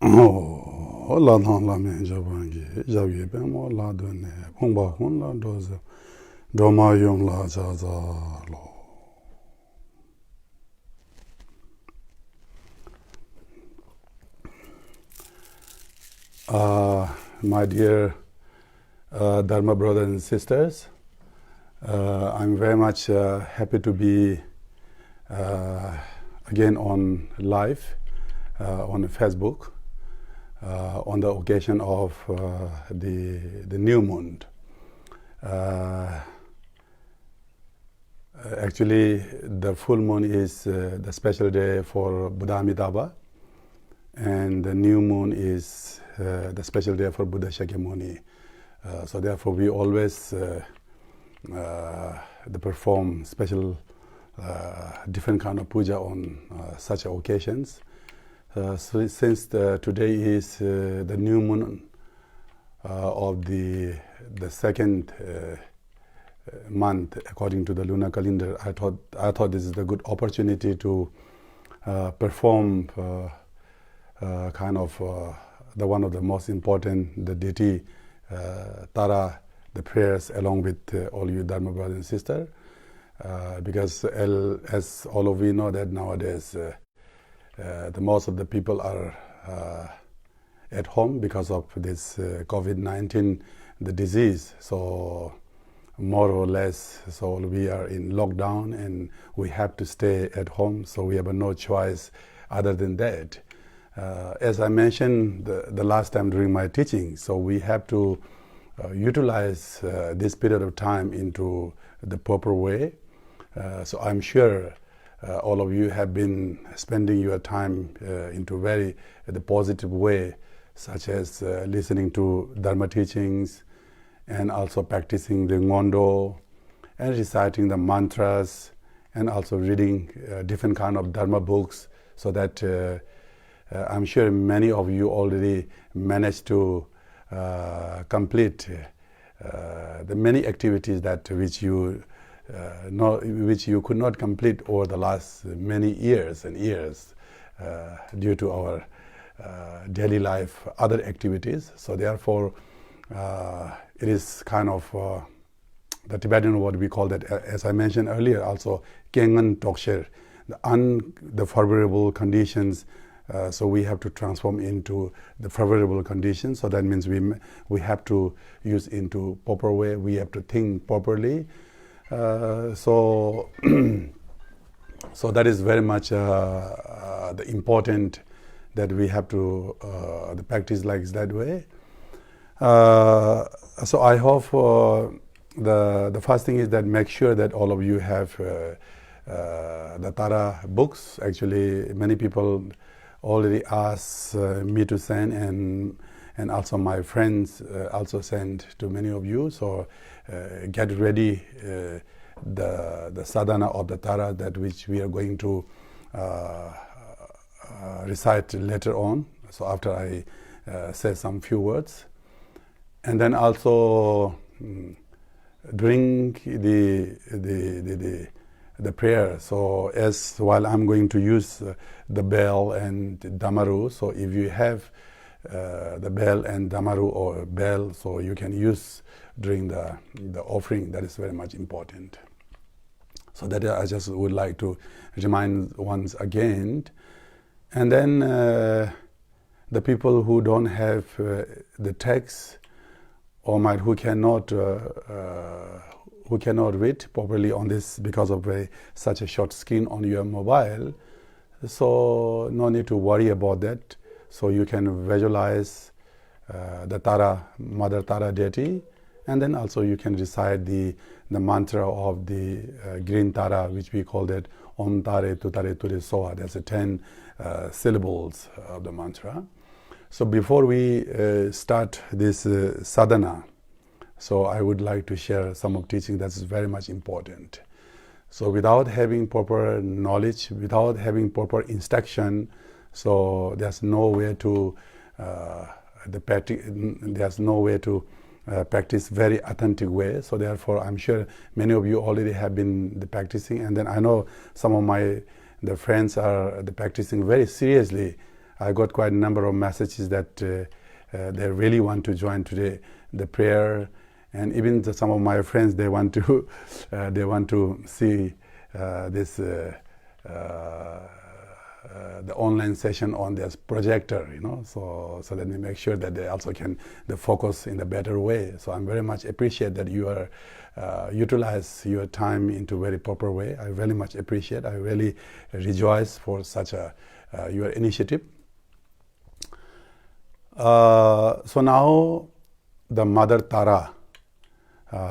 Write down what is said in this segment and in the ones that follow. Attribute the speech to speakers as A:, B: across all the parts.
A: Oh, la na la me jabangi, jabi be mo la do ne, pongba hon la doza, doma yong la jaza lo. My dear Dharma brothers and sisters, I'm very much happy to be again on live on Facebook on the occasion of the new moon. Actually, the full moon is the special day for Buddha Amitabha, and the new moon is the special day for Buddha Shakyamuni. So therefore, we always perform special different kind of puja on such occasions. So since today is the new moon of the second month according to the lunar calendar, I thought this is a good opportunity to perform kind of the one of the most important, the deity Dattara, the prayers along with all you Dharma brothers and sisters, because as all of you know that nowadays the most of the people are at home because of this COVID-19, the disease. So more or less, so we are in lockdown and we have to stay at home. So we have no choice other than that. As I mentioned the last time during my teaching, so we have to utilize this period of time into the proper way. So I'm sure all of you have been spending your time into the positive way, such as listening to Dharma teachings and also practicing the Ngondo and reciting the mantras and also reading different kind of Dharma books, so that I'm sure many of you already managed to complete the many activities which you could not complete over the last many years and years due to our daily life, other activities. So therefore, it is kind of the Tibetan what we call that, as I mentioned earlier, also Kengan Toksher, the favorable conditions. So we have to transform into the favorable conditions. So that means we have to use into proper way. We have to think properly. So that is very much the important that we have to the practice like that way. So I hope the first thing is that make sure that all of you have the Dattara books. Actually, many people already asked me to send, and also my friends also sent to many of you. So get ready the sadhana of the Dattara, that which we are going to recite later on. So after I say some few words, and then also during the prayer. So as while I'm going to use the bell and damaru, so if you have the bell and damaru or bell, so you can use during the offering. That is very much important. So that I just would like to remind once again. And then the people who don't have the text, or who cannot read properly on this because of such a short screen on your mobile, so no need to worry about that. So you can visualize the Tara, Mother Tara deity, and then also you can recite the mantra of the green Tara, which we call that Om Tare Tutare Ture Soa. That's the 10 syllables of the mantra. So before we start this sadhana, so I would like to share some of teaching that's very much important. So without having proper knowledge, without having proper instruction, so there's no way to practice very authentic way. So therefore, I'm sure many of you already have been practicing, and then I know some of the friends are practicing very seriously I got quite a number of messages that they really want to join today the prayer, and even some of my friends, they want to see this the online session on this projector, so that we make sure that they also can focus in a better way. So I'm very much appreciate that you are utilize your time into very proper way. I really much appreciate. I really rejoice for such a your initiative. So now the Mother Tara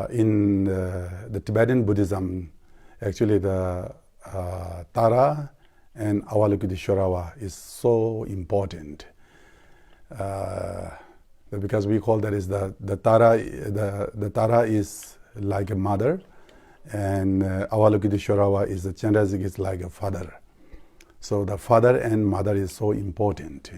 A: in the Tibetan Buddhism, actually the Tara and Avalokiteshvara is so important because we call that is the Tara. The Tara is like a mother, and Avalokiteshvara is the Chandrazika is like a father. So the father and mother is so important.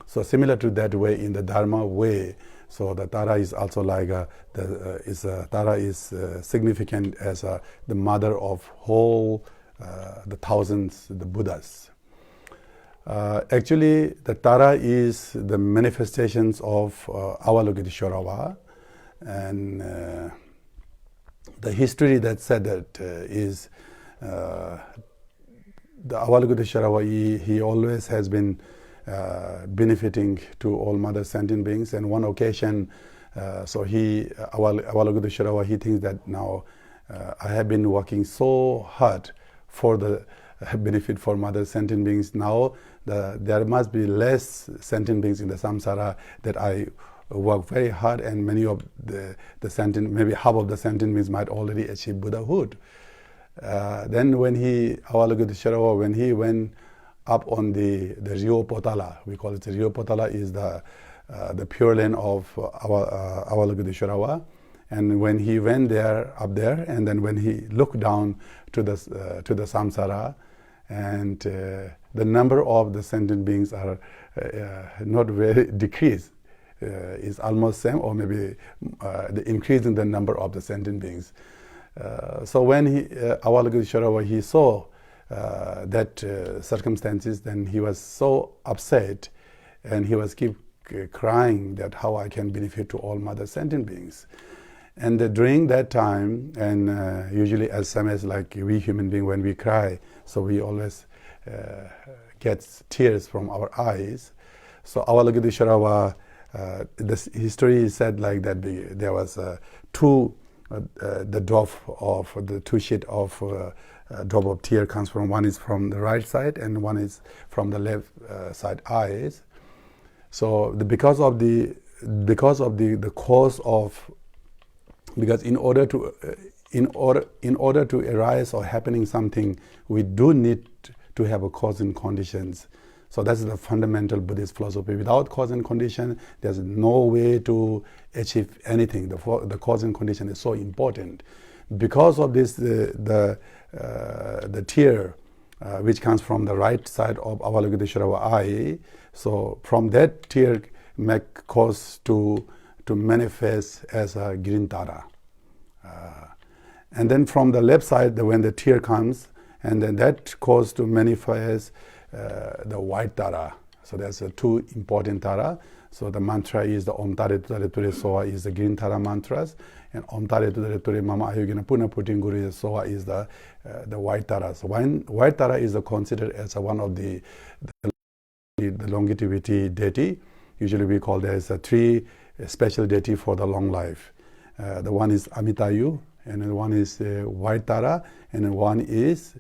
A: So similar to that way in the Dharma way, so the Tara is also like Tara is significant as the mother of whole the thousands, the Buddhas. Actually, the Tara is the manifestations of Avalokiteshvara, and the history that said that is the Avalokiteshvara, he always has been benefiting to all mother sentient beings. And one occasion, so Avalokiteshvara, he thinks that now I have been working so hard for the benefit for mother sentient beings. Now there must be less sentient beings in the samsara, that I work very hard, and many of the sentient, maybe half of the sentient beings might already achieve Buddhahood. Then when Avalokiteshvara, when he went up on the Rio Potala, we call it the Rio Potala, is the pure land of Avalokiteshvara. And when he went up there, and then when he looked down to the samsara, and the number of the sentient beings are not very decreased, is almost same, or maybe the increase in the number of the sentient beings. So when Avalokiteshvara, he saw that circumstances, then he was so upset, and he was keep crying that how I can benefit to all mother sentient beings. And during that time, and usually as like we human beings, when we cry, so we always get tears from our eyes. So Avalokiteshvara, the history said like that there was the drop of the two sheet of drop of tear comes from, one is from the right side and one is from the left side eyes. So because of the cause of, because in order to arise or happening something, we do need to have a cause and conditions. So that's the fundamental Buddhist philosophy. Without cause and condition, there's no way to achieve anything. The cause and condition is so important. Because of this, the tear which comes from the right side of Avalokiteshvara eye, so from that tear make cause to manifest as a green Tara. And then from the left side, when the tear comes, and then that cause to manifest the white Tara. So there's two important Tara. So the mantra is the Om Tare Tutare Ture Soha is the green Tara mantras, and Om Tare Tutare Ture Mama Ayogina Puna Putin Guru Soha is the white Tara. So white Tara is considered as one of the longevity deity. Usually we call there as three special deity for the long life. The one is Amitayu, and then one is White Tara, and then one is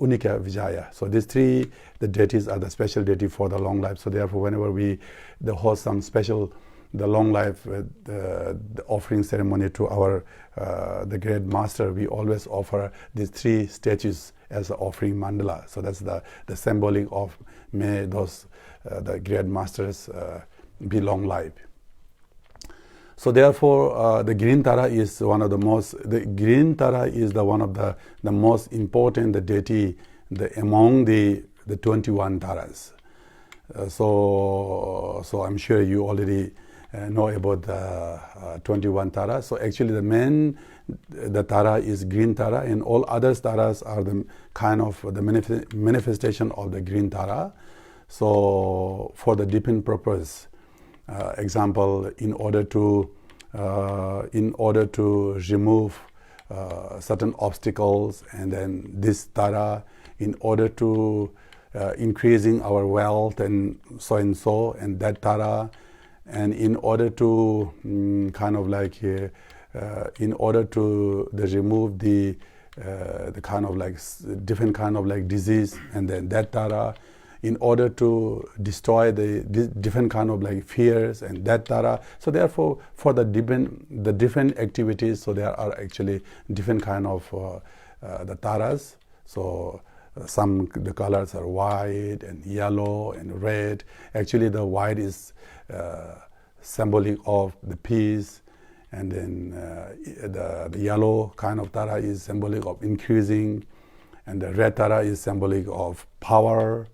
A: Unika Vijaya. So these three, the deities are the special deity for the long life. So therefore, whenever we host some special, the long life, the offering ceremony to our the great master, we always offer these three statues as an offering mandala. So that's the symbolic of may those the great masters be long life. So therefore, the green Tara is one of the most. The green Tara is one of the most important deity among the 21 Taras. So I'm sure you already know about the 21 Taras. So actually, the Tara is green Tara, and all other Taras are the kind of the manifestation of the green Tara. So for the different purpose, example, in order to remove certain obstacles, and then this Tara, in order to increasing our wealth and so, and that Tara, and in order to in order to remove the kind of like different kind of like disease, and then that Tara, in order to destroy the different kind of like fears, and that Tara. So therefore, for the different activities, so there are actually different kind of the Taras. So some the colors are white and yellow and red. Actually, the white is symbolic of the peace, and then the yellow kind of Tara is symbolic of increasing, and the red Tara is symbolic of power.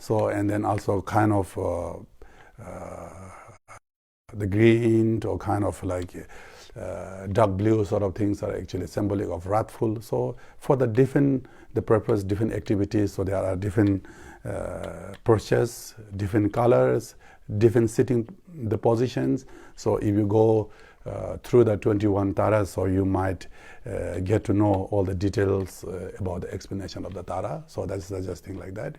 A: So, and then also kind of the green or kind of like dark blue sort of things are actually symbolic of wrathful. So for the purpose, different activities, so there are different postures, different colors, different sitting the positions. So if you go through the 21 Taras, so you might get to know all the details about the explanation of the Tara. So that's just thing like that.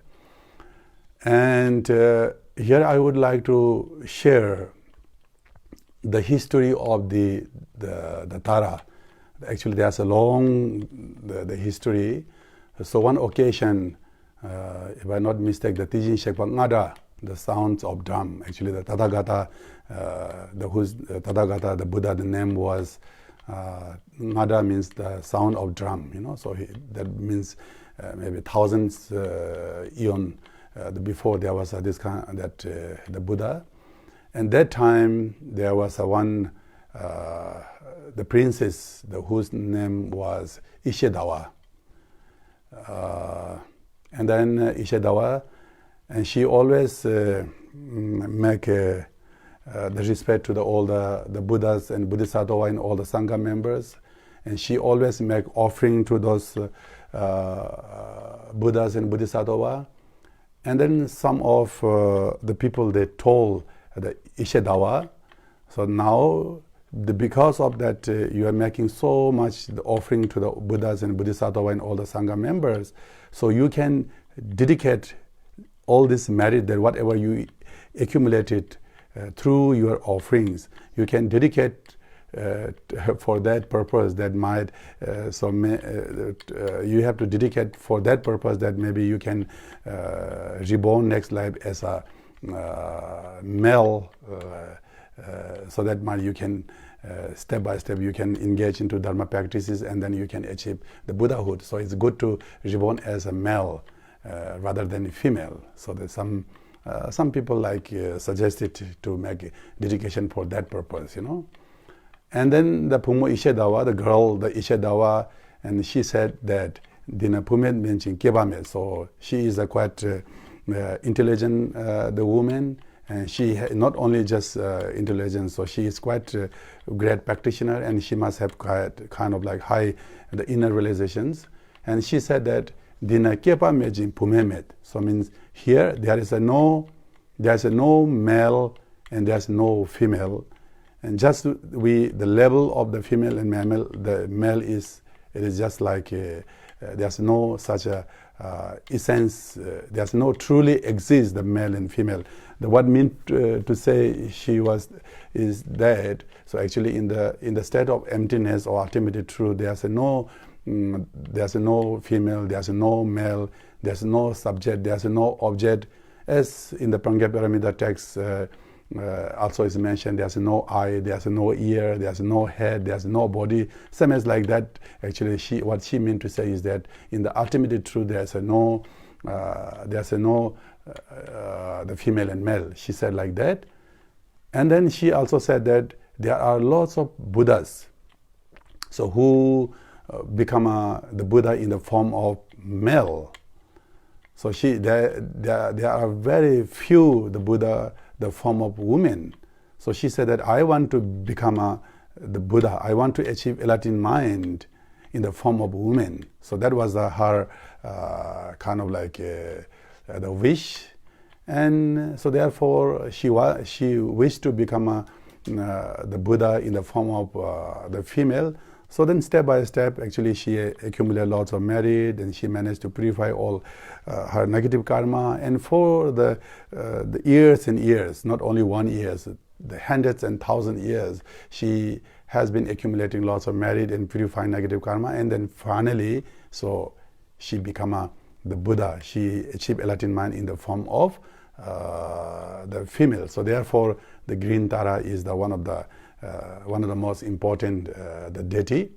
A: And here I would like to share the history of the Tara. Actually, there's a long the history. So one occasion, if I'm not mistaken, the Tijin Shekpa Ngada, the sounds of drum. Actually, the Tathagata, Tathagata, the Buddha, the name was Ngada, means the sound of drum. So that means maybe thousands eon. Before there was this kind the Buddha, and that time there was one the princess whose name was Ishedawa, and then Ishedawa, and she always make the respect to all the Buddhas and Bodhisattva and all the Sangha members, and she always make offering to those Buddhas and Bodhisattva. And then some of the people, they told the Ishedawa, so now because of that you are making so much the offering to the Buddhas and Bodhisattva and all the Sangha members, so you can dedicate all this merit, that whatever you accumulated through your offerings, you can dedicate for that purpose. That might you have to dedicate for that purpose, that maybe you can reborn next life as a male, so that you can step by step you can engage into dharma practices, and then you can achieve the Buddhahood. So it's good to reborn as a male rather than a female. So there's some people like suggested to make dedication for that purpose, And then the Pumo Ishedawa, the girl, the Ishedawa, and she said that Dina Pumet mentioned Kebamet. So she is a quite intelligent the woman, and she not only just intelligent, so she is quite a great practitioner, and she must have quite kind of like high the inner realizations. And she said that Dina Kebamet in Pumemet. So means here there's no male and there's no female. And just the level of the female and male, the male it is just like there's no such a essence. There's no truly exist the male and female. What mean to say is that. So actually in the state of emptiness or ultimate truth, there's no female, there's no male, there's no subject, there's no object. As in the Prangya Paramita text. Also is mentioned, there's no eye, there's no ear, there's no head, there's no body. Same as like that. Actually, what she meant to say is that in the ultimate truth, there's no the female and male. She said like that, and then she also said that there are lots of Buddhas, so who become the Buddha in the form of male. So there are very few the Buddha the form of women. So she said that I want to become the Buddha. I want to achieve enlightened mind in the form of woman. So that was her kind of like the wish. And so therefore she wished to become the Buddha in the form of the female. So then step by step, actually she accumulated lots of merit, and she managed to purify all her negative karma. And for the years and years, not only 1 year, the hundreds and thousands years, she has been accumulating lots of merit and purifying negative karma. And then finally, so she became the Buddha. She achieved enlightened mind in the form of the female. So therefore, the green Tara is one of the most important the deity.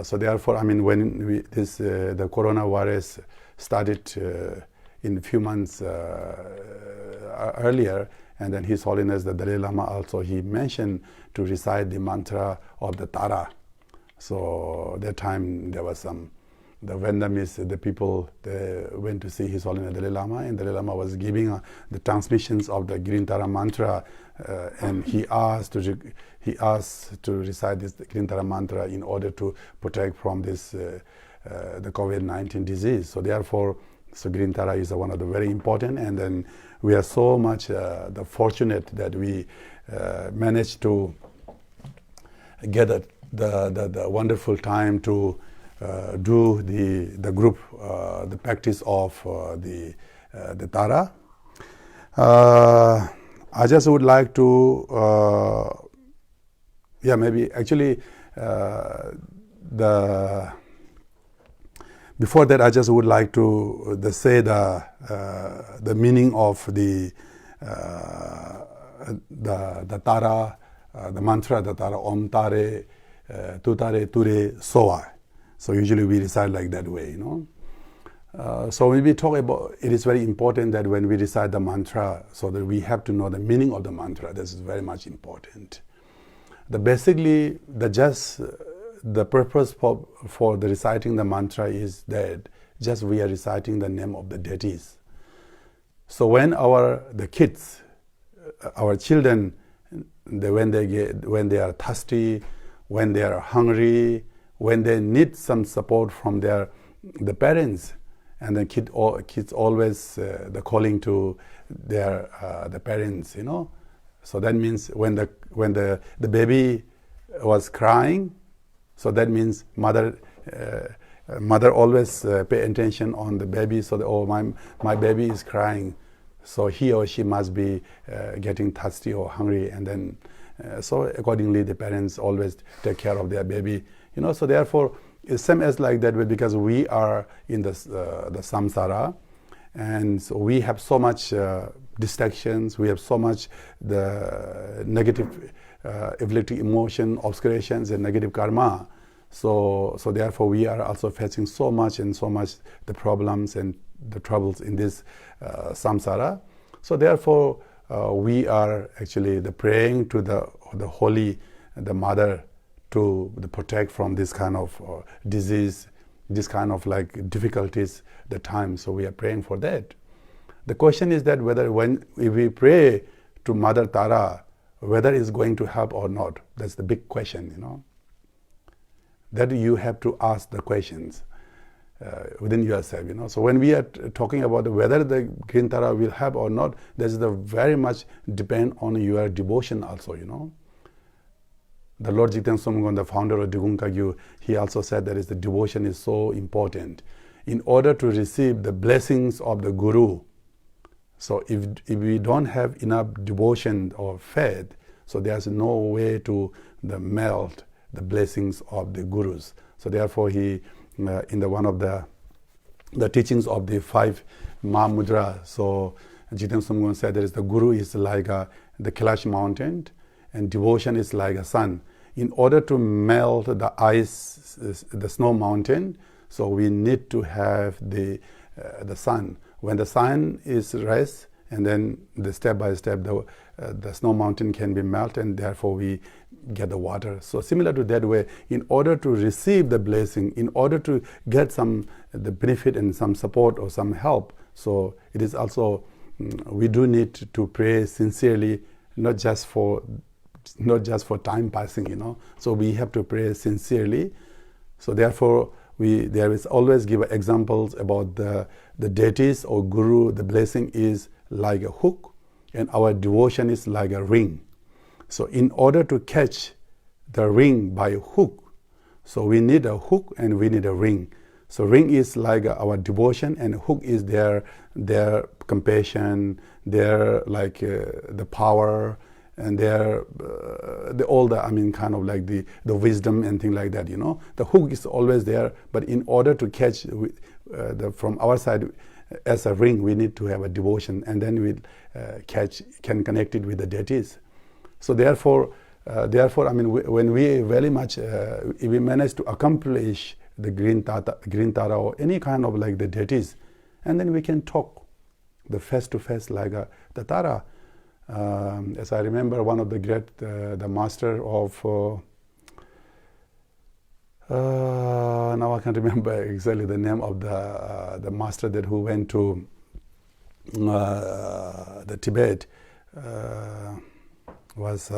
A: So therefore, I mean, when the coronavirus started in a few months earlier, and then His Holiness the Dalai Lama also, he mentioned to recite the mantra of the Tara. So that time there was the Vietnamese, the people, they went to see His Holiness Dalai Lama, and Dalai Lama was giving the transmissions of the Green Tara mantra, and he asked to recite this Green Tara mantra in order to protect from this the COVID-19 disease. So therefore, Green Tara is one of the very important, and then we are so much fortunate that we managed to get the wonderful time to do the group, the practice of the Tara. I just would like to, maybe actually before that, I just would like to say the meaning of the Tara, the mantra, the Tara, Om Tare, Tutare, Ture, Soa. So usually we recite like that way, So when we talk about, it is very important that when we recite the mantra, so that we have to know the meaning of the mantra. This is very much important. Basically, the purpose for the reciting the mantra is that just we are reciting the name of the deities. So when the kids, our children, when they are thirsty, when they are hungry, when they need some support from the parents, and the kids always the calling to the parents, So that means when the baby was crying, so that means mother always pay attention on the baby. So my baby is crying, so he or she must be getting thirsty or hungry, and then so accordingly the parents always take care of their baby. So therefore, it's same as like that way, because we are in the samsara, and so we have so much distractions, we have so much the negative afflicting emotion, obscurations, and negative karma. So therefore, we are also facing so much the problems and the troubles in this samsara. So therefore, we are actually praying to the holy, the mother, to protect from this kind of disease, this kind of like difficulties, the time. So we are praying for that. The question is that if we pray to Mother Tara, whether it's going to help or not. That's the big question, That you have to ask the questions within yourself, So when we are talking about whether the Green Tara will help or not, this is very much depend on your devotion also, The Lord Jigten Somgon, the founder of Digung Kagyu, he also said that the devotion is so important. In order to receive the blessings of the Guru, so if we don't have enough devotion or faith, so there's no way to melt the blessings of the Gurus. So therefore, he in one of the teachings of the 5 Mahamudra, so Jigten Somgon said that the Guru is like the Kailash mountain, and devotion is like a sun. In order to melt the ice, the snow mountain, so we need to have the sun. When the sun is rest, and then step by step the snow mountain can be melted, and therefore we get the water. So similar to that way, in order to receive the blessing, in order to get the benefit and some support or some help, so it is also we do need to pray sincerely, not just for time passing, So we have to pray sincerely. So therefore, there is always give examples about the deities or Guru. The blessing is like a hook, and our devotion is like a ring. So in order to catch the ring by a hook, so we need a hook and we need a ring. So ring is like our devotion, and hook is their compassion, their like the power, and their kind of like the wisdom and things like that. The hook is always there, but in order to catch from our side as a ring, we need to have a devotion, and then we can connect it with the deities. So therefore, when we very much if we manage to accomplish the green Tara or any kind of like the deities, and then we can talk the face to face like a Dattara. As I remember, one of the great the master of now I can't remember exactly the name of the master that who went to the Tibet was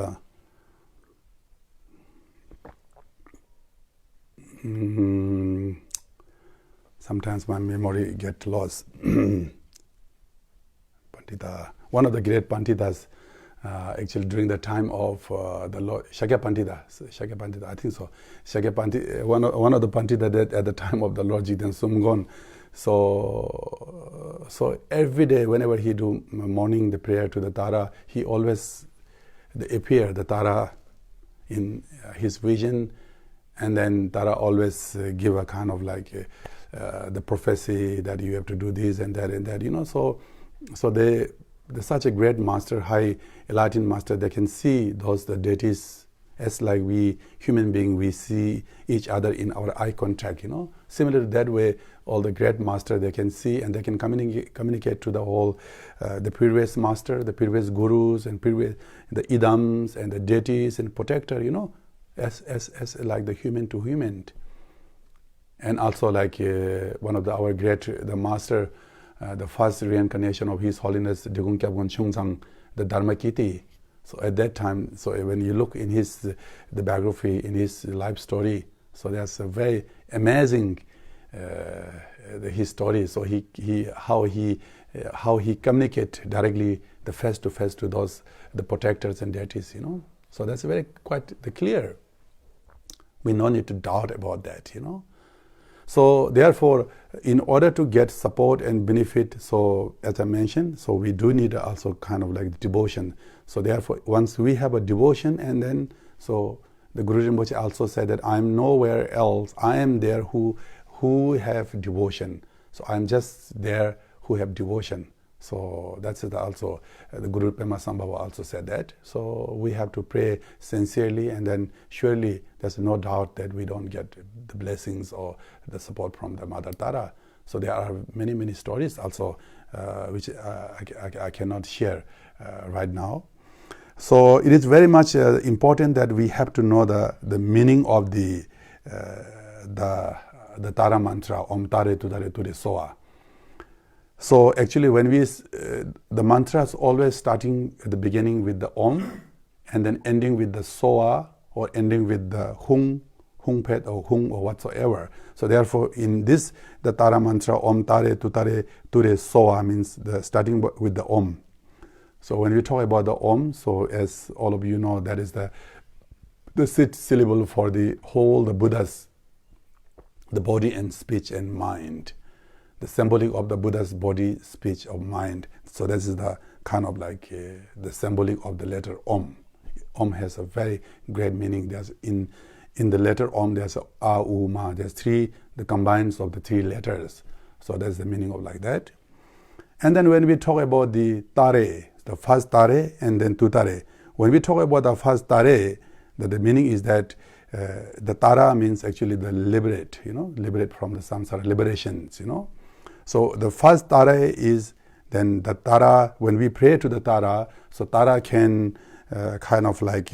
A: sometimes my memory gets lost. Pandita, one of the great Panditas, actually during the time of the Lord Shakya Pandita, I think so. Shakya Pandita, one of the Pandita that at the time of the Lord Jigdan Sumgon. So every day, whenever he do morning the prayer to the Tara, he always appear the Tara in his vision, and then Tara always give a kind of like the prophecy that you have to do this and that and that. So they're such a great master, high enlightened master. They can see the deities as like we human beings, we see each other in our eye contact. Similar to that way, all the great master, they can see and they can communicate to the whole the previous master, the previous gurus, and the idams and the deities and protector. As like the human to human. And also like one of our great the master, the first reincarnation of His Holiness Degung Kyabgon Chungzang, the Dharmakiti. So at that time, so when you look in the biography, in his life story, so there's a very amazing his story. So how he communicate directly the face to face to the protectors and deities. So that's very quite clear. We no need to doubt about that. So therefore, in order to get support and benefit, so as I mentioned, so we do need also kind of like devotion. So therefore, once we have a devotion, and then so the Guru Rinpoche also said that I'm nowhere else. I am there who have devotion. So I'm just there who have devotion. So that's it also. The Guru Pema Sambhava also said that. So we have to pray sincerely, and then surely there's no doubt that we don't get the blessings or the support from the Mother Tara. So there are many, many stories also which I cannot share right now. So it is very much important that we have to know the meaning of the Tara mantra, Om Tare Tudare Ture Soa. So actually when the mantra is always starting at the beginning with the Om, and then ending with the Soa, or ending with the Hung Pet or Hung or whatsoever. So therefore in this, the Tara mantra, Om Tare Tutare Ture Soa, means starting with the Om. So when we talk about the Om, so as all of you know, that is the sixth syllable for the Buddha's, the body and speech and mind. The symbolic of the Buddha's body, speech, or mind. So this is the kind of like the symbolic of the letter Om. Om has a very great meaning. There's in the letter Om, there's A, U, Ma. There's the combines of the three letters. So that's the meaning of like that. And then when we talk about the Tare, the first Tare and then Tutare. When we talk about the first Tare, the meaning is that the Tara means actually the liberate, liberate from the samsara, liberations, So the first Tara is then the Tara, when we pray to the Tara, so Tara can kind of like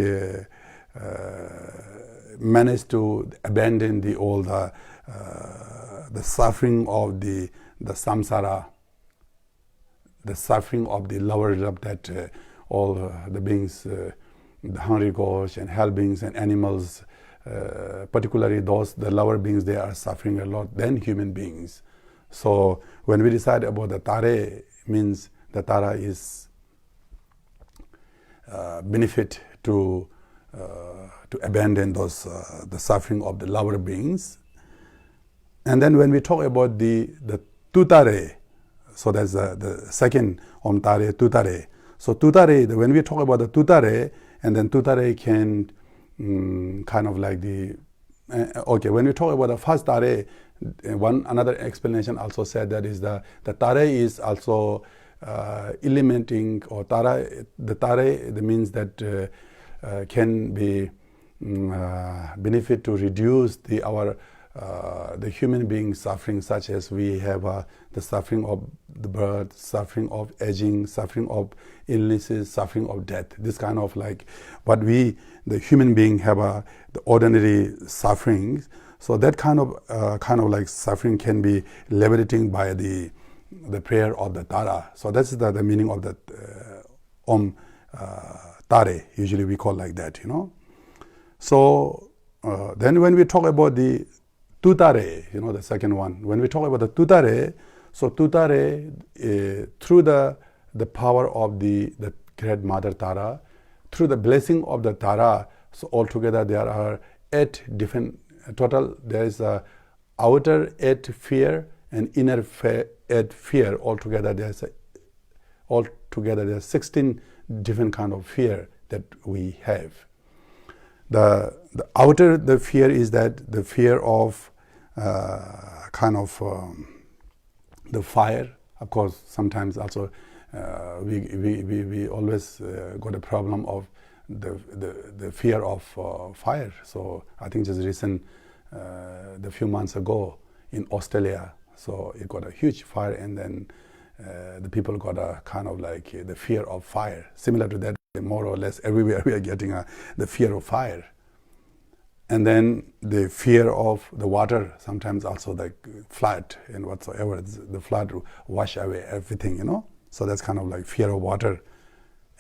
A: manage to abandon the suffering of the samsara, the suffering of the lower level that all the beings, the hungry ghosts and hell beings and animals, particularly the lower beings, they are suffering a lot than human beings. So when we decide about the Tare, means Dattara is benefit to abandon those the suffering of the lower beings. And then when we talk about the Tutare, so that's the second Omtare, Tutare. So Tutare, when we talk about the Tutare, and then Tutare can kind of like the okay, when we talk about the first Tare, another explanation also said that is the Tare is also eliminating, or the Tare means that can be benefit to reduce the human being suffering, such as we have the suffering of the birth, suffering of aging, suffering of illnesses, suffering of death. This kind of like what we, the human being, have the ordinary sufferings. So that kind of like suffering can be liberating by the prayer of the Tara. So that's the meaning of the Om Tare. Usually we call like that, you know. So then when we talk about the Tutare, you know, the second one. When we talk about the Tutare, so Tutare, through the power of the great Mother Tara, through the blessing of the Tara, so altogether there are 8 different, total there is a outer 8 fear and inner 8 fear. Altogether there are 16 different kind of fear that we have. The outer, the fear is that the fear of the fire. Of course, sometimes also we always got a problem of the fear of fire. So I think just recent, the few months ago in Australia, so it got a huge fire, and then the people got a kind of like the fear of fire. Similar to that, more or less everywhere we are getting the fear of fire. And then the fear of the water, sometimes also like flood and whatsoever. The flood wash away everything, you know. So that's kind of like fear of water.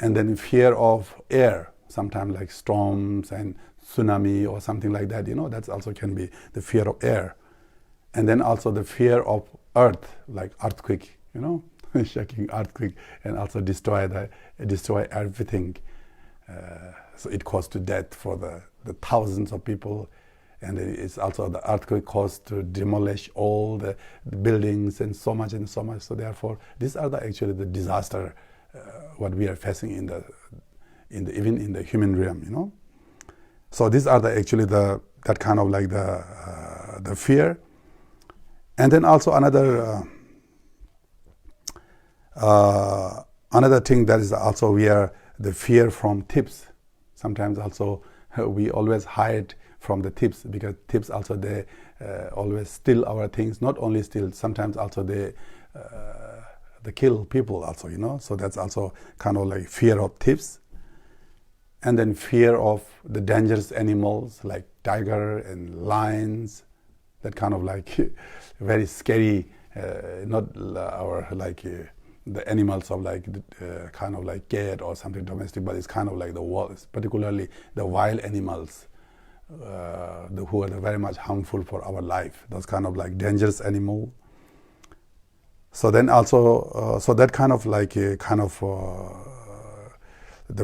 A: And then fear of air, sometimes like storms and tsunami or something like that, you know. That also can be the fear of air. And then also the fear of earth, like earthquake, you know, shaking earthquake, and also destroy everything. So it caused to death for the thousands of people, and it's also the earthquake caused to demolish all the buildings and so much. So therefore, these are actually the disaster what we are facing even in the human realm, you know. So these are actually that kind of like the fear, and then also another thing that is also we are the fear from thieves. Sometimes also we always hide from the thieves, because thieves also they always steal our things. Not only steal, sometimes also they kill people also, you know. So that's also kind of like fear of thieves. And then fear of the dangerous animals like tiger and lions. That kind of like very scary, not our like the animals of like kind of like cat or something domestic, but it's kind of like the wild, particularly the wild animals who are very much harmful for our life. Those kind of like dangerous animal. So then also, so that kind of like the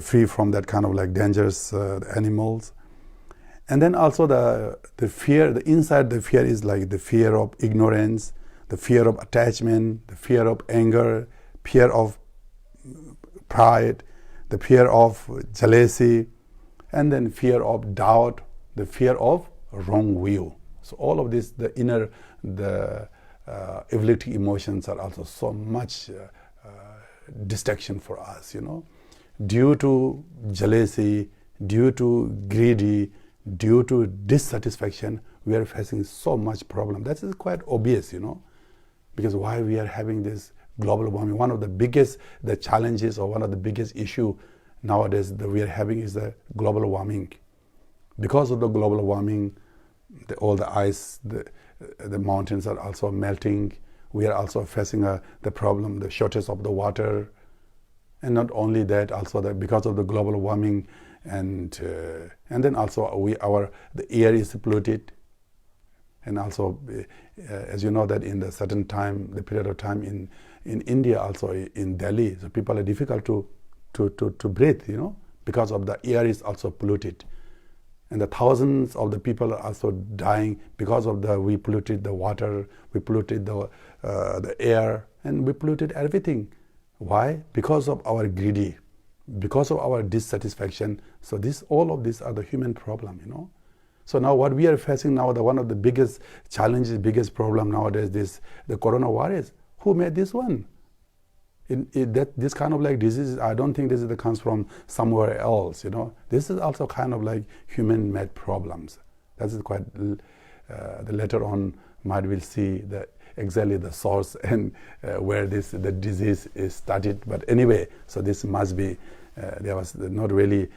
A: free from that kind of like dangerous animals. And then also the fear, the inside the fear is like the fear of ignorance, the fear of attachment, the fear of anger, fear of pride, the fear of jealousy, and then fear of doubt, the fear of wrong view. So all of this, the inner, the evolutive emotions are also so much distraction for us, you know. Due to jealousy, due to greedy, due to dissatisfaction, we are facing so much problem. That is quite obvious, you know, because why we are having this global warming. One of the biggest challenges, or one of the biggest issue nowadays that we are having is the global warming. Because of the global warming, all the ice, the mountains are also melting. We are also facing the problem, the shortage of the water, and not only that, also because of the global warming, and then also the air is polluted. And also, as you know, that in the certain time, the period of time in India also, in Delhi, so people are difficult to breathe, because of the air is also polluted. And the thousands of the people are also dying because of we polluted the water, we polluted the air, and we polluted everything. Why? Because of our greedy, because of our dissatisfaction. So all of these are the human problem, So now what we are facing now, one of the biggest challenges, biggest problem nowadays, the coronavirus. Who made this one? This kind of disease, I don't think this comes from somewhere else, This is also kind of human-made problems. That is quite, later on might we'll see exactly the source and where the disease is started. But anyway, so this must be, there was not really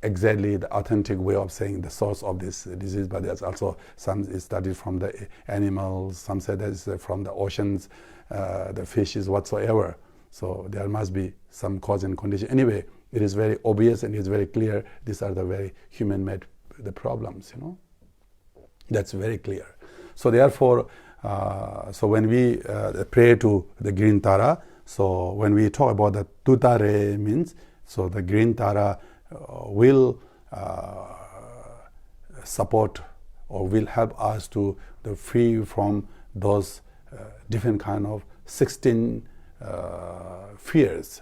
A: exactly the authentic way of saying the source of this disease, but there's also some is studied from the animals, some say that it's from the oceans, the fishes, whatsoever. So there must be some cause and condition. Anyway, it is very obvious and it's very clear these are the very human-made the problems, That's very clear. So therefore, so when we pray to the green Tara, so when we talk about the Tutare means, so the green Tara will support or will help us to free from those different kind of 16 fears.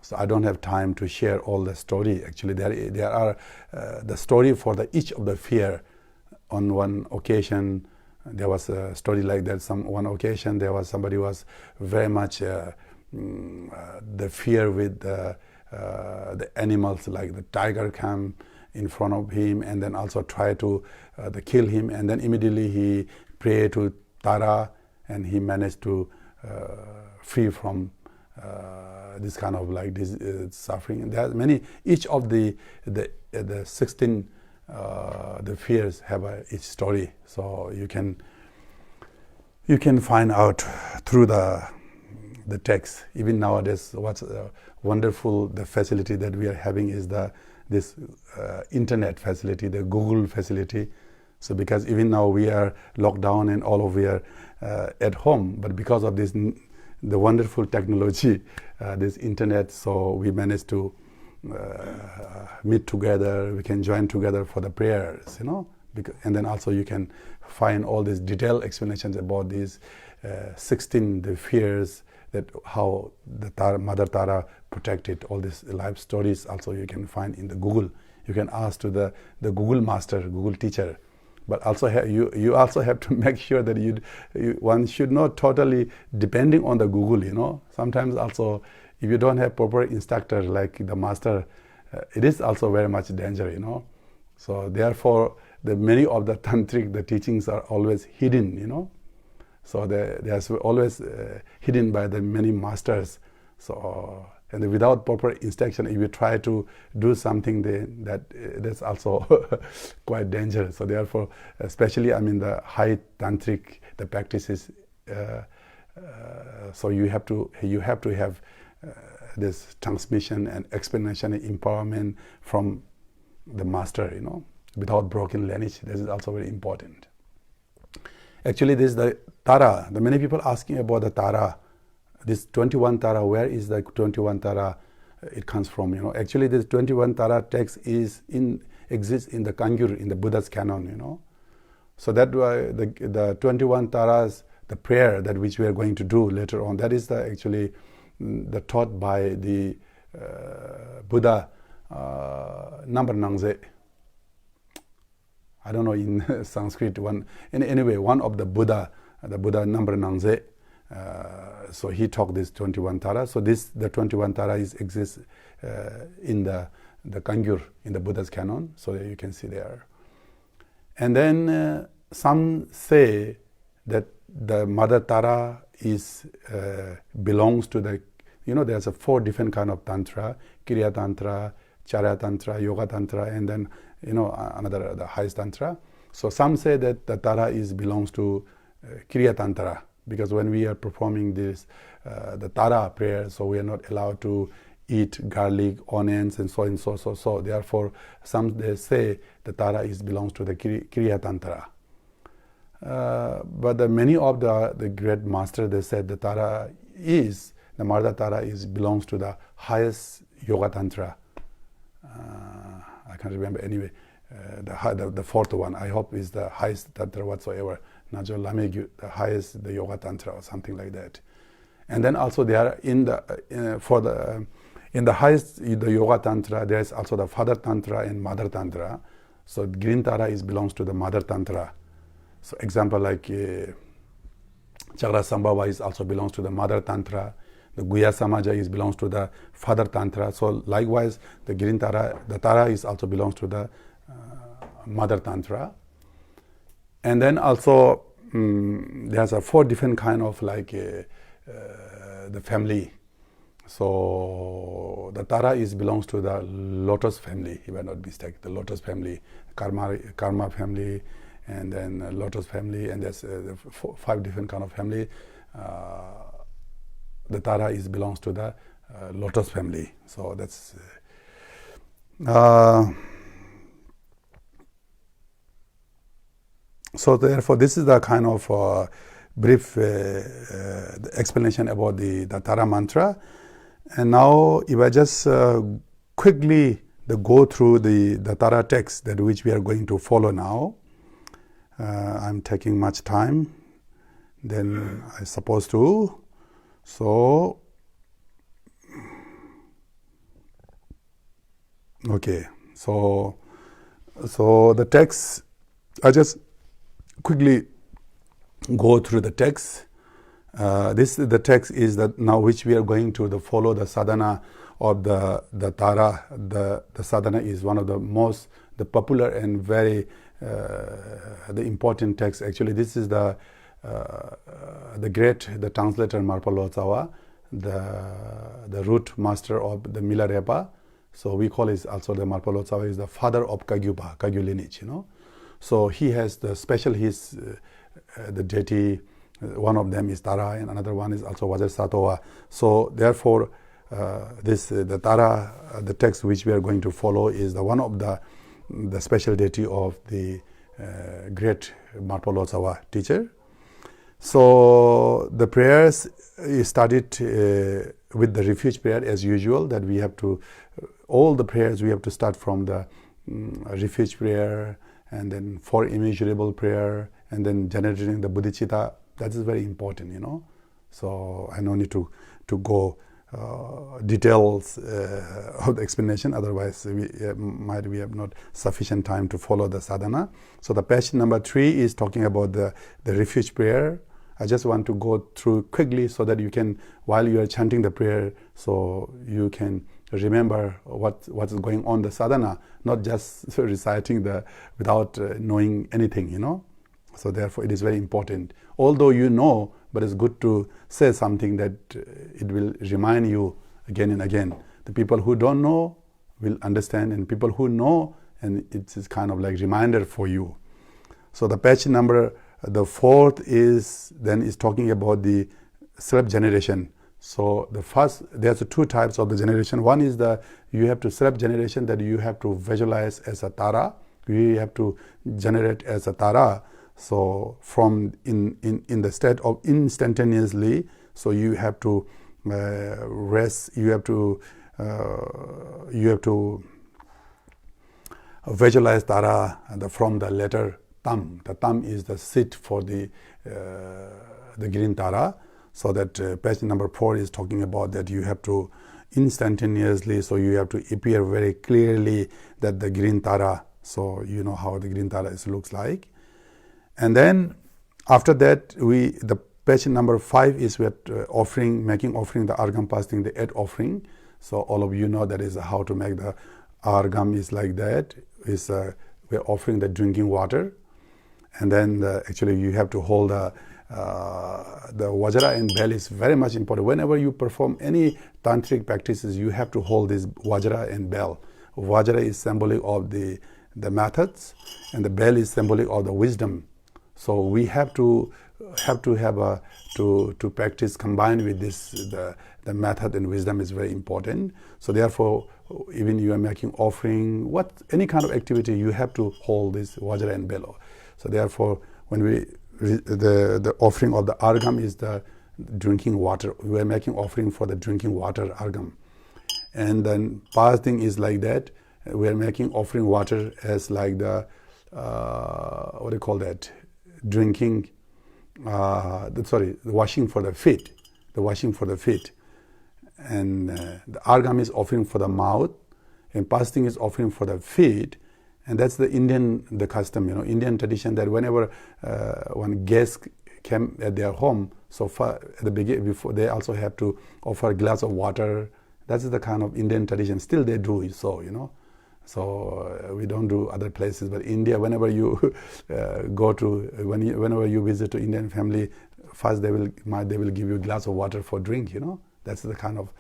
A: So I don't have time to share all the story. Actually, there are the story for each of the fear. On one occasion, there was a story like that. One occasion, there was somebody was very much the fear with the animals, like the tiger came in front of him and then also try to kill him, and then immediately he prayed to Tara and he managed to free from this kind of this suffering. And there are many. Each of the 16 the fears have each story, so you can find out through the text. Even nowadays, what's wonderful, the facility that we are having is this internet facility, the Google facility. So because even now we are locked down and all of we are at home, but because of this, the wonderful technology, this internet, so we managed to meet together, we can join together for the prayers, and then also you can find all these detailed explanations about these 16 the fears, that how the Mother Tara protected, all these life stories also you can find in the Google. You can ask to the Google master, Google teacher. But also you also have to make sure that one should not totally depending on the Google, Sometimes also if you don't have proper instructor like the master, it is also very much danger, So therefore, many of the tantric, the teachings are always hidden, So there's always hidden by the many masters. So and without proper instruction, if you try to do something, that's also quite dangerous. So therefore, especially the high tantric, the practices. So you have to have this transmission and explanation and empowerment from the master, without broken lineage. This is also very important. Actually, this is the Tara. The many people asking about the Tara. This 21 Tara, where is the 21 Tara it comes from? Actually, this 21 Tara text exists in the Kangyur, in the Buddha's canon. So that the 21 Taras, the prayer that which we are going to do later on, that is actually the taught by the Buddha number nangze. I don't know in Sanskrit one. Anyway, one of the Buddha number nangze. So he taught this 21 Tara. So the 21 Tara exists in the Kangyur, in the Buddha's canon. So you can see there. And then some say that the Mother Tara belongs to the, there's 4 different kind of Tantra: Kriya Tantra, Charya Tantra, Yoga Tantra, and then, another, the highest Tantra. So some say that the Tara belongs to Kriya Tantra, because when we are performing this, the Tara prayer, so we are not allowed to eat garlic, onions, and so and so. Therefore, some they say the Tara belongs to the Kriya Tantra. But many of the great masters, they said the Tara is, the Mara Dattara belongs to the highest Yoga Tantra. I can't remember anyway. The fourth one, I hope, is the highest Tantra whatsoever. Najo Lamegyu, the highest, the Yoga Tantra or something like that. And then also there in the highest, the Yoga Tantra, there is also the Father Tantra and Mother Tantra. So Green Tara belongs to the Mother Tantra. So example like Chakra Sambhava also belongs to the Mother Tantra. The Guya Samaja belongs to the Father Tantra. So likewise, the Green Tara, the Tara also belongs to the Mother Tantra. And then also there's a 4 different kind of like the family. So the Tara belongs to the Lotus family, if I'm not mistaken. The Lotus family, Karma family, and then Lotus family, and there's 5 different kind of family. The Tara belongs to the Lotus family. So that's so therefore this is the kind of brief explanation about the Dattara mantra. And now if I just quickly go through the Dattara text that which we are going to follow now. I'm taking much time than I'm supposed to. So, okay, so the text, I just quickly go through the text. The text is that now which we are going to follow the sadhana of the Tara. The sadhana is one of the most popular and very the important text. Actually, this is the translator Marpalotawa, the root master of the Milarepa. So we call it also the Marpalotawa is the father of Kagyu lineage, So he has the special, the deity, one of them is Tara and another one is also Vajrasatoa. So therefore, the Tara, the text which we are going to follow is the one of the special deity of the great Marpalotawa teacher. So the prayers started with the refuge prayer as usual, that we have to, all the prayers we have to start from the refuge prayer, and then for immeasurable prayer, and then generating the bodhicitta. That is very important, So I no need to go details of the explanation, otherwise we have not sufficient time to follow the sadhana. So the page number 3 is talking about the refuge prayer. I just want to go through quickly so that you can, while you are chanting the prayer, so you can remember what's going on the sadhana, not just reciting without knowing anything, So therefore it is very important. Although but it's good to say something that it will remind you again and again. The people who don't know will understand, and people who know, and it is kind of like reminder for you. So the page number, the 4th is talking about the self-generation. So the first, there's 2 types of the generation. One is you have to self-generation, that you have to visualize as a Tara. You have to generate as a Tara. So from in the state of instantaneously, so you have to rest. You have to visualize Tara from the letter Tam. The Tam is the seat for the green Tara. So that page number 4 is talking about that you have to instantaneously, so you have to appear very clearly that the green Tara, so you know how the green Tara looks like. And then after that, the page number 5 is with making offering, the argam fasting, the 8 offering. So all of you know that is how to make the argam is like that. We're offering the drinking water. And then actually you have to hold the Vajra and bell is very much important. Whenever you perform any tantric practices, you have to hold this Vajra and bell. Vajra is symbolic of the methods, and the bell is symbolic of the wisdom. So we have to practice combined with this. The method and wisdom is very important. So therefore, even you are making offering, any kind of activity, you have to hold this Vajra and bell. So therefore, when the offering of the argam is the drinking water. We are making offering for the drinking water, argam. And then past thing is like that. We are making offering water as like the, what do you call that? Drinking, the washing for the feet. The washing for the feet. And the argam is offering for the mouth. And fasting is offering for the feet. And that's the Indian, the custom, Indian tradition, that whenever one guest came at their home, so far at the beginning, before, they also have to offer a glass of water. That's the kind of Indian tradition. Still they do so, So we don't do other places, but India, whenever you whenever you visit to Indian family, first they will give you a glass of water for drink, That's the kind of,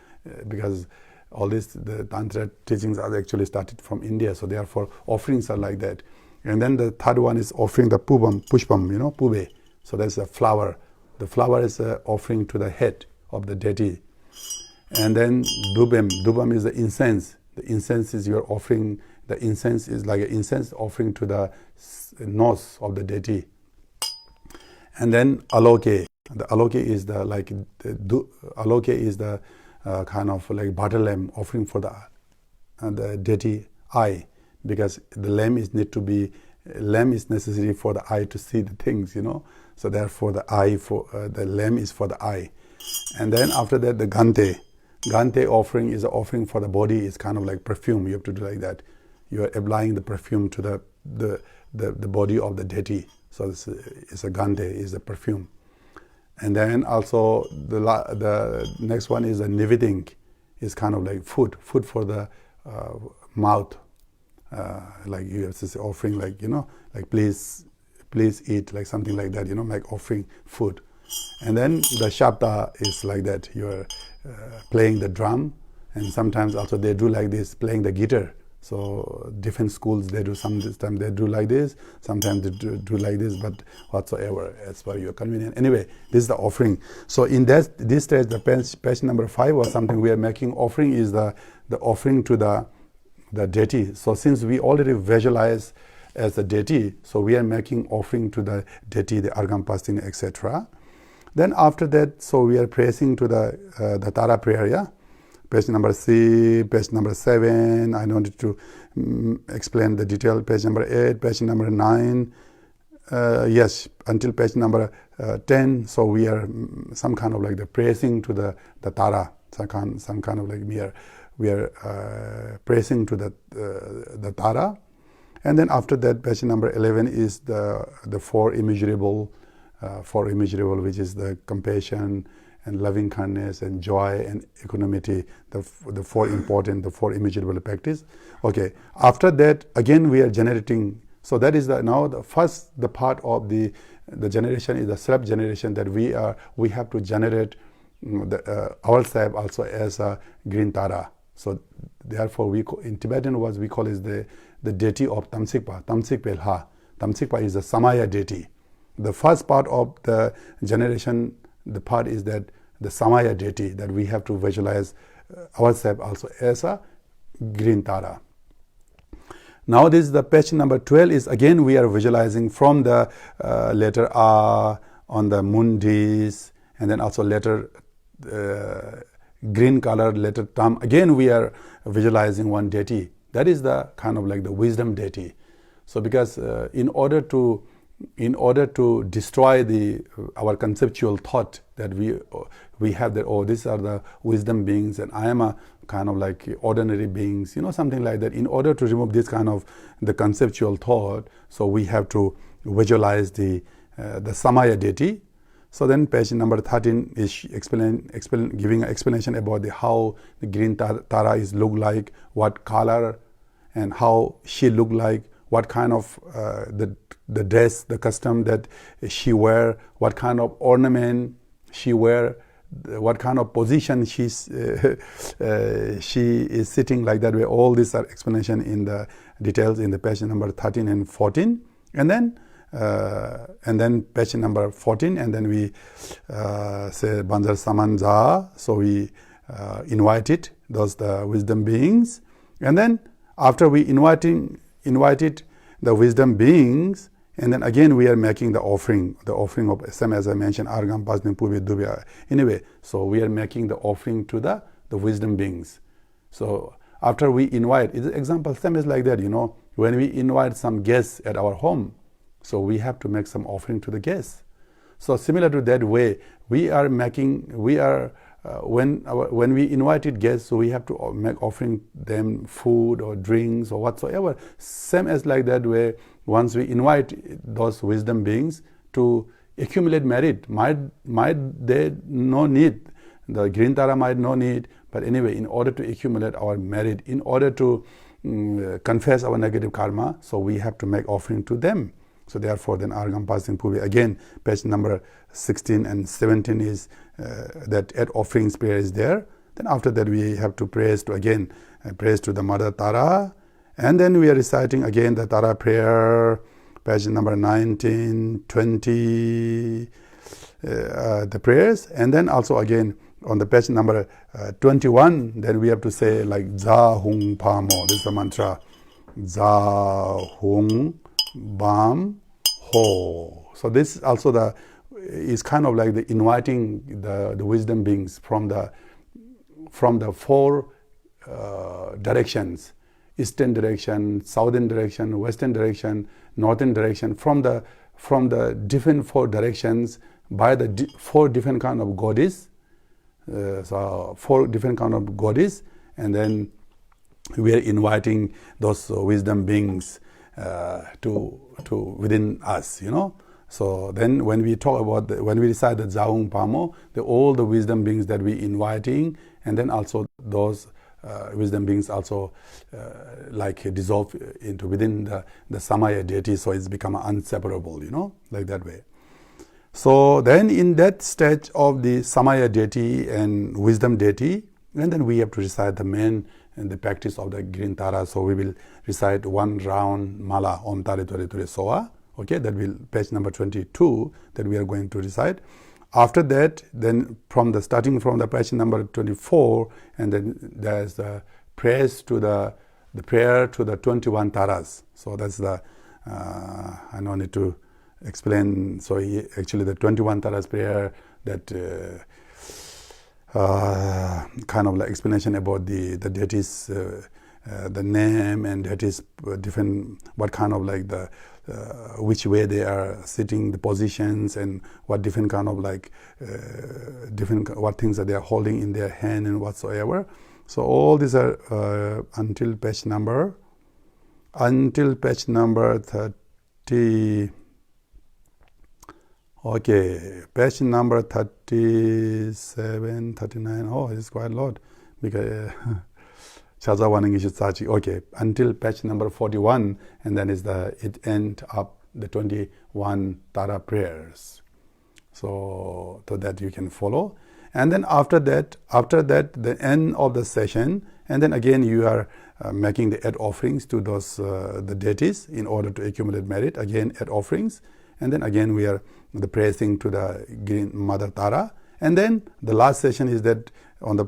A: because all this, the Tantra teachings are actually started from India, so therefore offerings are like that. And then the third one is offering the pushpam, pube. So that's a flower. The flower is an offering to the head of the deity. And then dubam is the incense. The incense is your offering. The incense is like an incense offering to the nose of the deity. And then aloke. The aloke is the aloke is the kind of like butter lamb offering for the deity eye, because the lamb is necessary for the eye to see the things, So therefore the lamb is for the eye. And then after that the Gante offering is an offering for the body. It's kind of like perfume. You have to do like that. You are applying the perfume to the body of the deity. So it's a Gante, is a perfume. And then also the next one is a niveding. It's kind of like food for the mouth. Like you have to say offering, like like please eat, like something like that. Like offering food. And then the shabda is like that. You are playing the drum, and sometimes also they do like this, playing the guitar. So different schools, they do sometimes they do like this, sometimes they do like this, but whatsoever as per your convenience. Anyway, this is the offering. So in this stage, the page number 5 or something, we are making offering is the offering to the deity. So since we already visualize as the deity, so we are making offering to the deity, the argam, fasting, etc. Then after that, so we are praising to the Dattara prayer, yeah? Page number 6, page number 7, I don't need to explain the detail, page number 8, page number 9, yes, until page number 10, so we are some kind of like the praising to the Dattara, some kind of like we are praising to the Dattara. And then after that, page number 11 is the four immeasurable, which is the compassion and loving kindness and joy and equanimity, the four immeasurable practice. Okay, after that, again we are generating. So that is now the part of the generation is the self-generation, that we have to generate ourselves also as a green Tara. So therefore, in Tibetan words, we call it the deity of Tamsikpa. Tamsikpelha. Tamsikpa is the Samaya deity. The first part of the generation, the part is that the Samaya deity, that we have to visualize ourselves also as a green Tara. Now this is the page number 12 is again we are visualizing from the letter A on the mundis, and then also letter green color letter Tam. Again we are visualizing one deity. That is the kind of like the wisdom deity. So because in order to destroy our conceptual thought that we have that, these are the wisdom beings and I am a kind of like ordinary beings, something like that. In order to remove this kind of the conceptual thought, so we have to visualize the Samaya deity. So then page number 13 is giving an explanation about how the green Tara is look like, what color and how she look like, what kind of the dress, the custom that she wear, what kind of ornament she wear, what kind of position she is sitting like that way. All these are explanation in the details in the page number 13 and 14. And then page number 14, and then we say Banjar Samanza. So we invited the wisdom beings, and then after we invited the wisdom beings, And then again we are making the offering of same as I mentioned, Argam, Pasnim, Pubi, Dubya. Anyway, so we are making the offering to the wisdom beings. So after we invite, example, same is like that, when we invite some guests at our home, so we have to make some offering to the guests. So similar to that way, when we invited guests, so we have to make offering them food or drinks or whatsoever. Same as like that way, once we invite those wisdom beings to accumulate merit, might they no need, the Green Tara might no need, but anyway, in order to accumulate our merit, in order to confess our negative karma, so we have to make offering to them. So therefore, then Argam, Pasing, Pubi, again, page number 16 and 17 is that at offerings prayer is there. Then after that, we have to praise to the Mother Tara. And then we are reciting again the Tara prayer, page number 19, 20, the prayers. And then also again, on the page number 21, then we have to say like Za Hung Pamo. This is the mantra. Za Hung Bam Ho. So this also is kind of like the inviting the wisdom beings from the four directions: eastern direction, southern direction, western direction, northern direction. From the different four directions by the four different kind of goddess. So four different kind of goddess, and then we are inviting those wisdom beings to within us, So then when we talk about when we recite the Zaung Pamo, all the wisdom beings that we inviting, and then also those wisdom beings also dissolve into within the Samaya deity, so it's become inseparable, like that way. So then in that stage of the Samaya deity and wisdom deity, and then we have to recite the main and the practice of the Green Tara. So we will recite one round Mala Om Tare Tore Tore Soa. Okay, that will page number 22 that we are going to recite. After that, then starting from the page number 24, and then there's the praise to the prayer to the 21 Taras. So that's I don't need to explain. So actually the 21 Taras prayer, that kind of like explanation about the deities, the name, and deities different, what kind of like the which way they are sitting, the positions, and what different kind of like what things that they are holding in their hand and whatsoever. So all these are until page number 30. Okay, page number 37, 39. Oh, it's quite a lot because okay, until page number 41, and then it end up the 21 Tara prayers. So that you can follow. And then after that, the end of the session, and then again you are making the add offerings to those the deities in order to accumulate merit. Again, add offerings, and then again we are the praising to the Green Mother Tara. And then the last session is that on the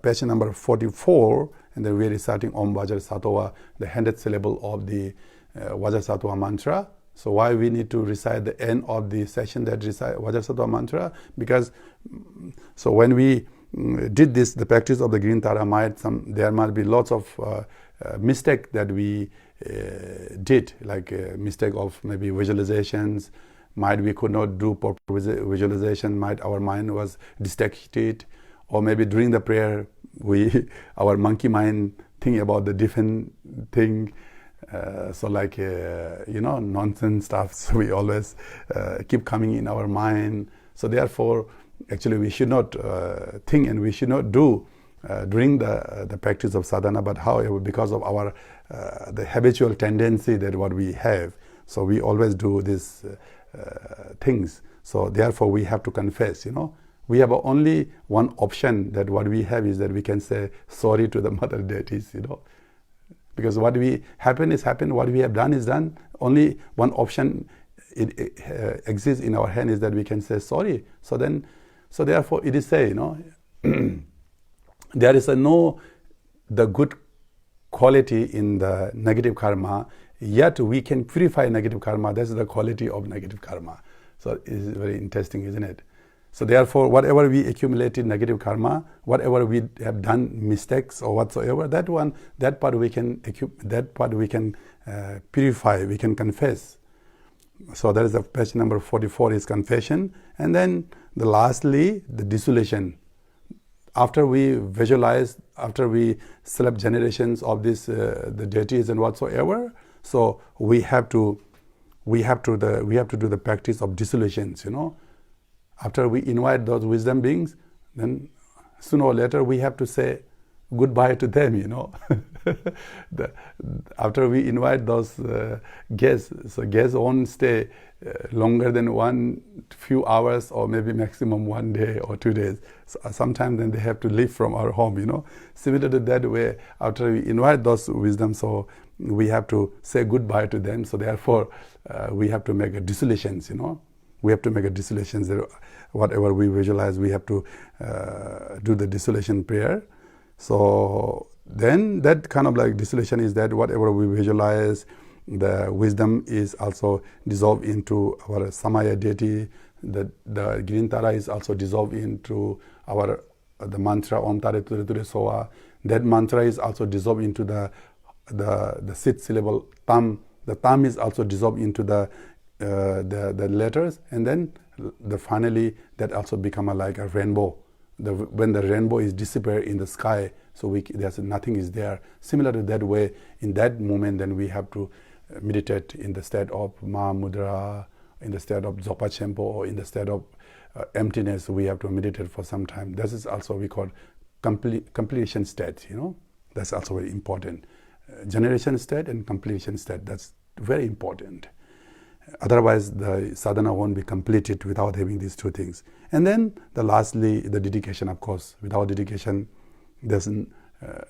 A: page number 44, and then we are reciting Om Vajra Satova, the 100th syllable of the Vajra Satova mantra. So why we need to recite the end of the session that recite Vajra Satova mantra? Because so when we did this, the practice of the Green Tara, there might be lots of mistake that we did, like mistake of maybe visualizations. Might we could not do proper visualization, might our mind was distracted, or maybe during the prayer our monkey mind think about the different thing, nonsense stuff. So we always keep coming in our mind. So therefore, actually we should not think and we should not do during the practice of sadhana, but however, because of our the habitual tendency that what we have, so we always do these things. So therefore we have to confess, we have only one option, that what we have is that we can say sorry to the mother deities, because what happened is happened, what we have done is done. Only one option exists in our hand, is that we can say sorry. So therefore it is say, there is the good quality in the negative karma yet we can purify negative karma. That's the quality of negative karma. So it's very interesting, isn't it? So therefore, whatever we accumulated negative karma, whatever we have done mistakes or whatsoever, that part we can purify, we can confess. So that is the page number 44 is confession, and then lastly the dissolution. After we visualize, after we select generations of this the deities and whatsoever, so we have to do the practice of dissolutions. After we invite those wisdom beings, then sooner or later we have to say goodbye to them. After we invite those guests, so guests won't stay longer than few hours or maybe maximum 1 day or 2 days. So sometimes then they have to leave from our home. Similar to that way, after we invite those wisdom, so we have to say goodbye to them. So therefore, we have to make a dissolutions. We have to make a dissolutions. Whatever we visualize, we have to do the dissolution prayer. So then that kind of like dissolution is that whatever we visualize, the wisdom is also dissolved into our Samaya deity. The Dattara is also dissolved into the mantra Om Tare Ture Ture Soa. That mantra is also dissolved into the 6th syllable Tam. The Tam is also dissolved into the letters, and then finally that also become like a rainbow. When the rainbow is disappear in the sky, so there's nothing is there. Similar to that way, in that moment, then we have to meditate in the state of Mahamudra, in the state of Zopa Khenpo, or in the state of emptiness. We have to meditate for some time. This is also we call completion state. That's also very important. Generation state and completion state. That's very important. Otherwise, the sadhana won't be completed without having these two things. And then, lastly, the dedication, of course. Without dedication,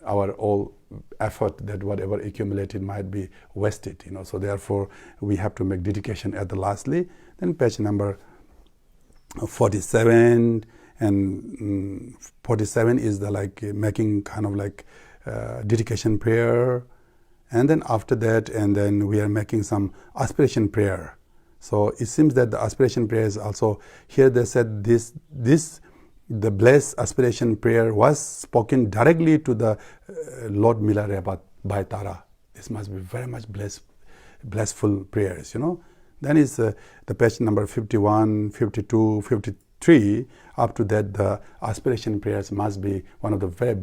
A: our all effort that whatever accumulated might be wasted. So therefore, we have to make dedication at the lastly. Then page number 47, and 47 is making kind of like dedication prayer. And then after that, and then we are making some aspiration prayer. So it seems that the aspiration prayer is also, here they said the blessed aspiration prayer was spoken directly to the Lord Milarepa by Tara. This must be very much blissful prayers, Then is the page number 51, 52, 53. Up to that, the aspiration prayers must be one of the very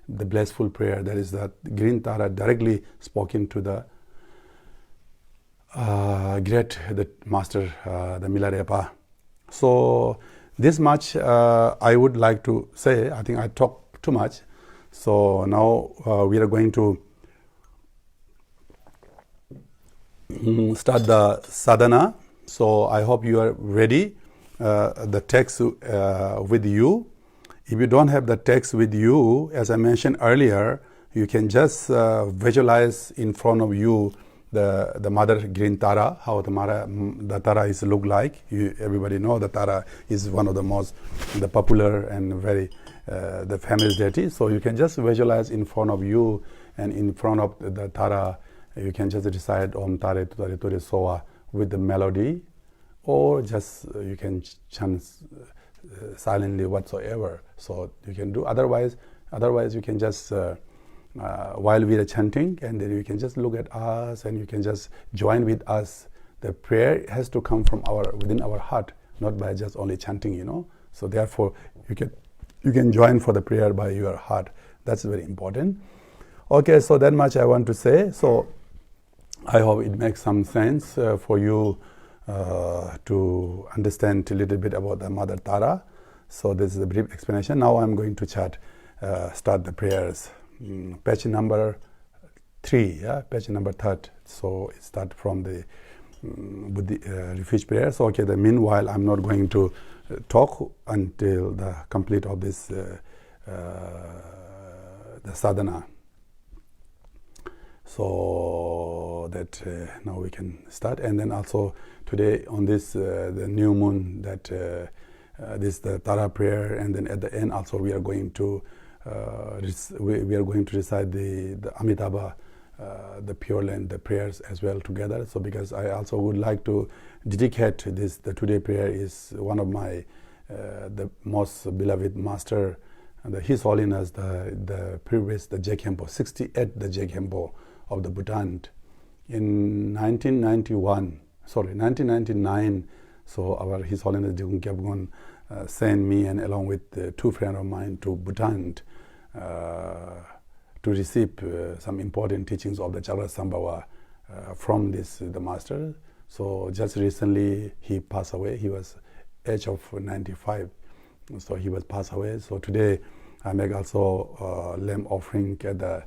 A: the blissful prayer. That is that Green Tara directly spoken to the the master, the Milarepa. So this much I would like to say. I think I talked too much. So now we are going to start the sadhana. So I hope you are ready. The text with you. If you don't have the text with you, as I mentioned earlier, you can just visualize in front of you the mother Green Tara, how the Dattara is look like. Everybody know Dattara is one of the popular and very the famous deity. So you can just visualize in front of you, and in front of the Tara, you can just recite Om Tare Ture Ture Soa with the melody, or just you can chant silently whatsoever. So you can do. Otherwise you can just while we are chanting, and then you can just look at us, and you can just join with us. The prayer has to come from within our heart, not by just only chanting. So therefore you can join for the prayer by your heart. That's very important. Okay, so that much I want to say. So I hope it makes some sense for you to understand a little bit about the Mother Tara. So this is a brief explanation. Now I'm going to start the prayers. Page number 3, page number 3. So it starts from with the refuge prayer. So okay, meanwhile I'm not going to talk until the complete of this the sadhana. So that now we can start. And then also today on this the new moon, that this the Tara prayer, and then at the end also we are going to recite the Amitabha the Pure Land, the prayers as well together. So because I also would like to dedicate this, the today prayer is one of my the most beloved master, His Holiness the previous the Khenpo 68 the Khenpo of the Bhutan in 1999. So our His Holiness Gyabgon sent me and along with two friends of mine to Bhutan to receive some important teachings of the Chakra Sambhava from the master. So just recently he passed away. He was age of 95, so he was passed away. So today I make also lamb offering at the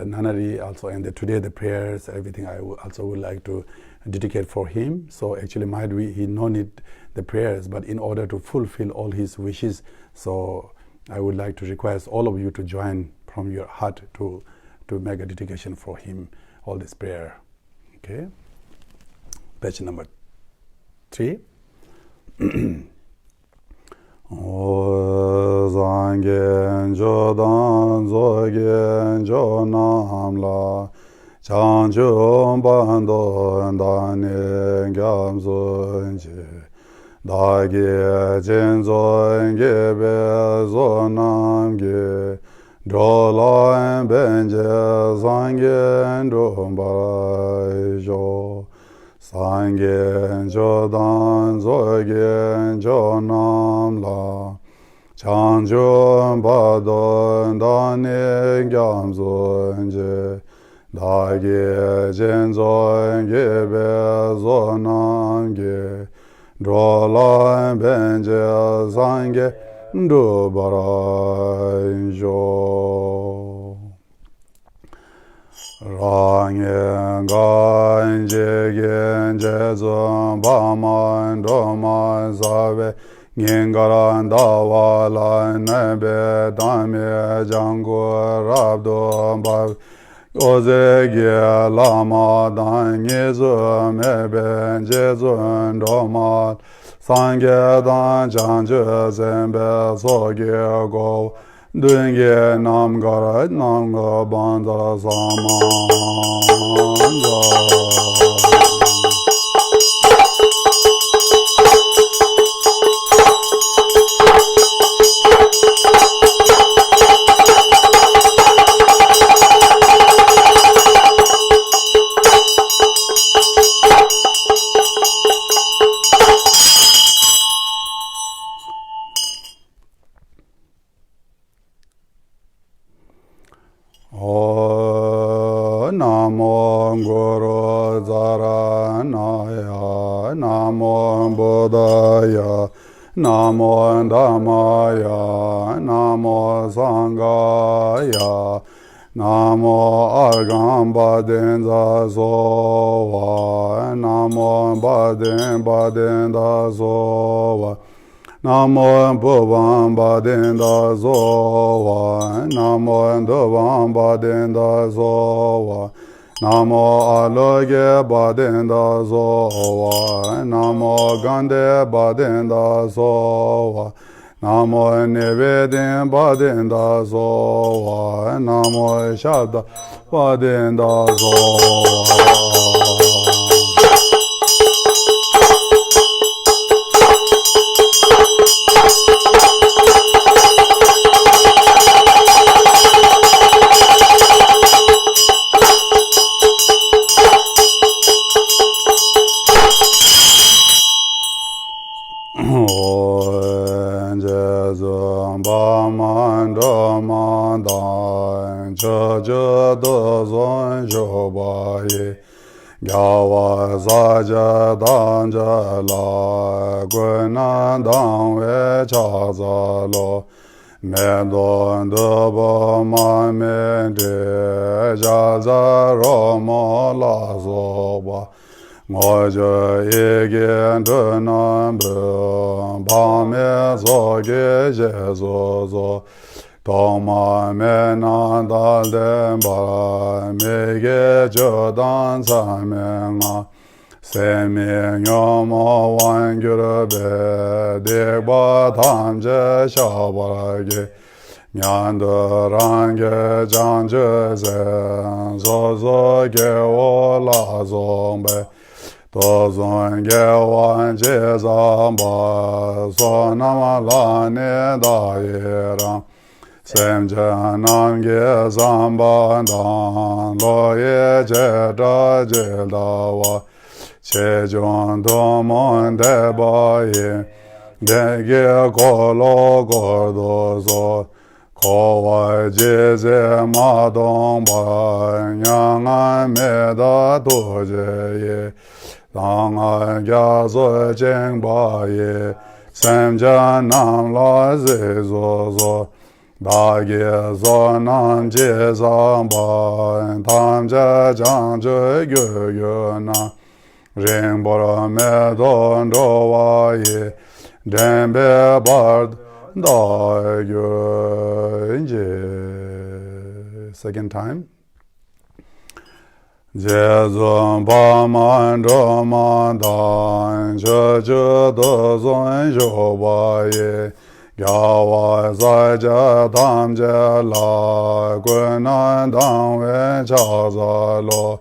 A: nunnery also, and today the prayers, everything I also would like to dedicate for him. So actually might be he no need the prayers, but in order to fulfill all his wishes, so I would like to request all of you to join from your heart to make a dedication for him, all this prayer. Okay, page number 3. O zangen jodan zogen jonamla chanjum bando ndane gamzonje dage jenzonge bezonamge drola benje zangen dombajo sangen jodan zogen jonamla chanjum badon dane gamzonje dage jenzonge bezonamge drola benje zange dobarajo Rangye ganje genje zomba mando mazave ngengaran davala nebe dame jango rabdo bav ozege lama dange zome benje zondo Sangye dan janje zembe soge go Dunge nam garat nam ga bandara samanja Namo Guru Dharanaya Namo Buddhaya Namo Dhammaya Namo Sanghaya Namo Argam Badenza Zova Namo Badenza Zova Namo Bhuvan Badenda Zova Namo Duvan Badenda Zova Namo Aloge Badenda Zova Namo Gande Badenda Zova Namo Nivedin Badenda Zova Namo Shabda Badenda Zova Gyawa zaja danja la gunan dang we cha za lo me don de ba ma me de ja za ro mo la zo ba ngo je ye gen de nam bu ba me zo ge je zo zo Toma me na dal de ba me ge jo dan sa me nga se me nyo mo wan gyur be de ba tham je sha ba ge Nyandarang ge jang je zen, zo zo ge wo la zong bei, do zong ge wan je zang ba, so nama la ne da ye rang, sem je nam ge zang ba dang, lo ye je da je da wa, che jong do mon de ba ye, de ge go lo go do zo, ko wa je ze ma dong ba, nyang an me da do je ye, dang an gya zo jeng ba ye, sem ja nam la ze zo zo, da ge zo nam je zang ba, tam ja jang je gyo gyo na, ring bora me don do wa ye, den be bard da gyo je. Second time. Je zon ba man do man dan, je je do zon jo ba ye, gya wa za ja tam je la, gun nan dang we cha za lo,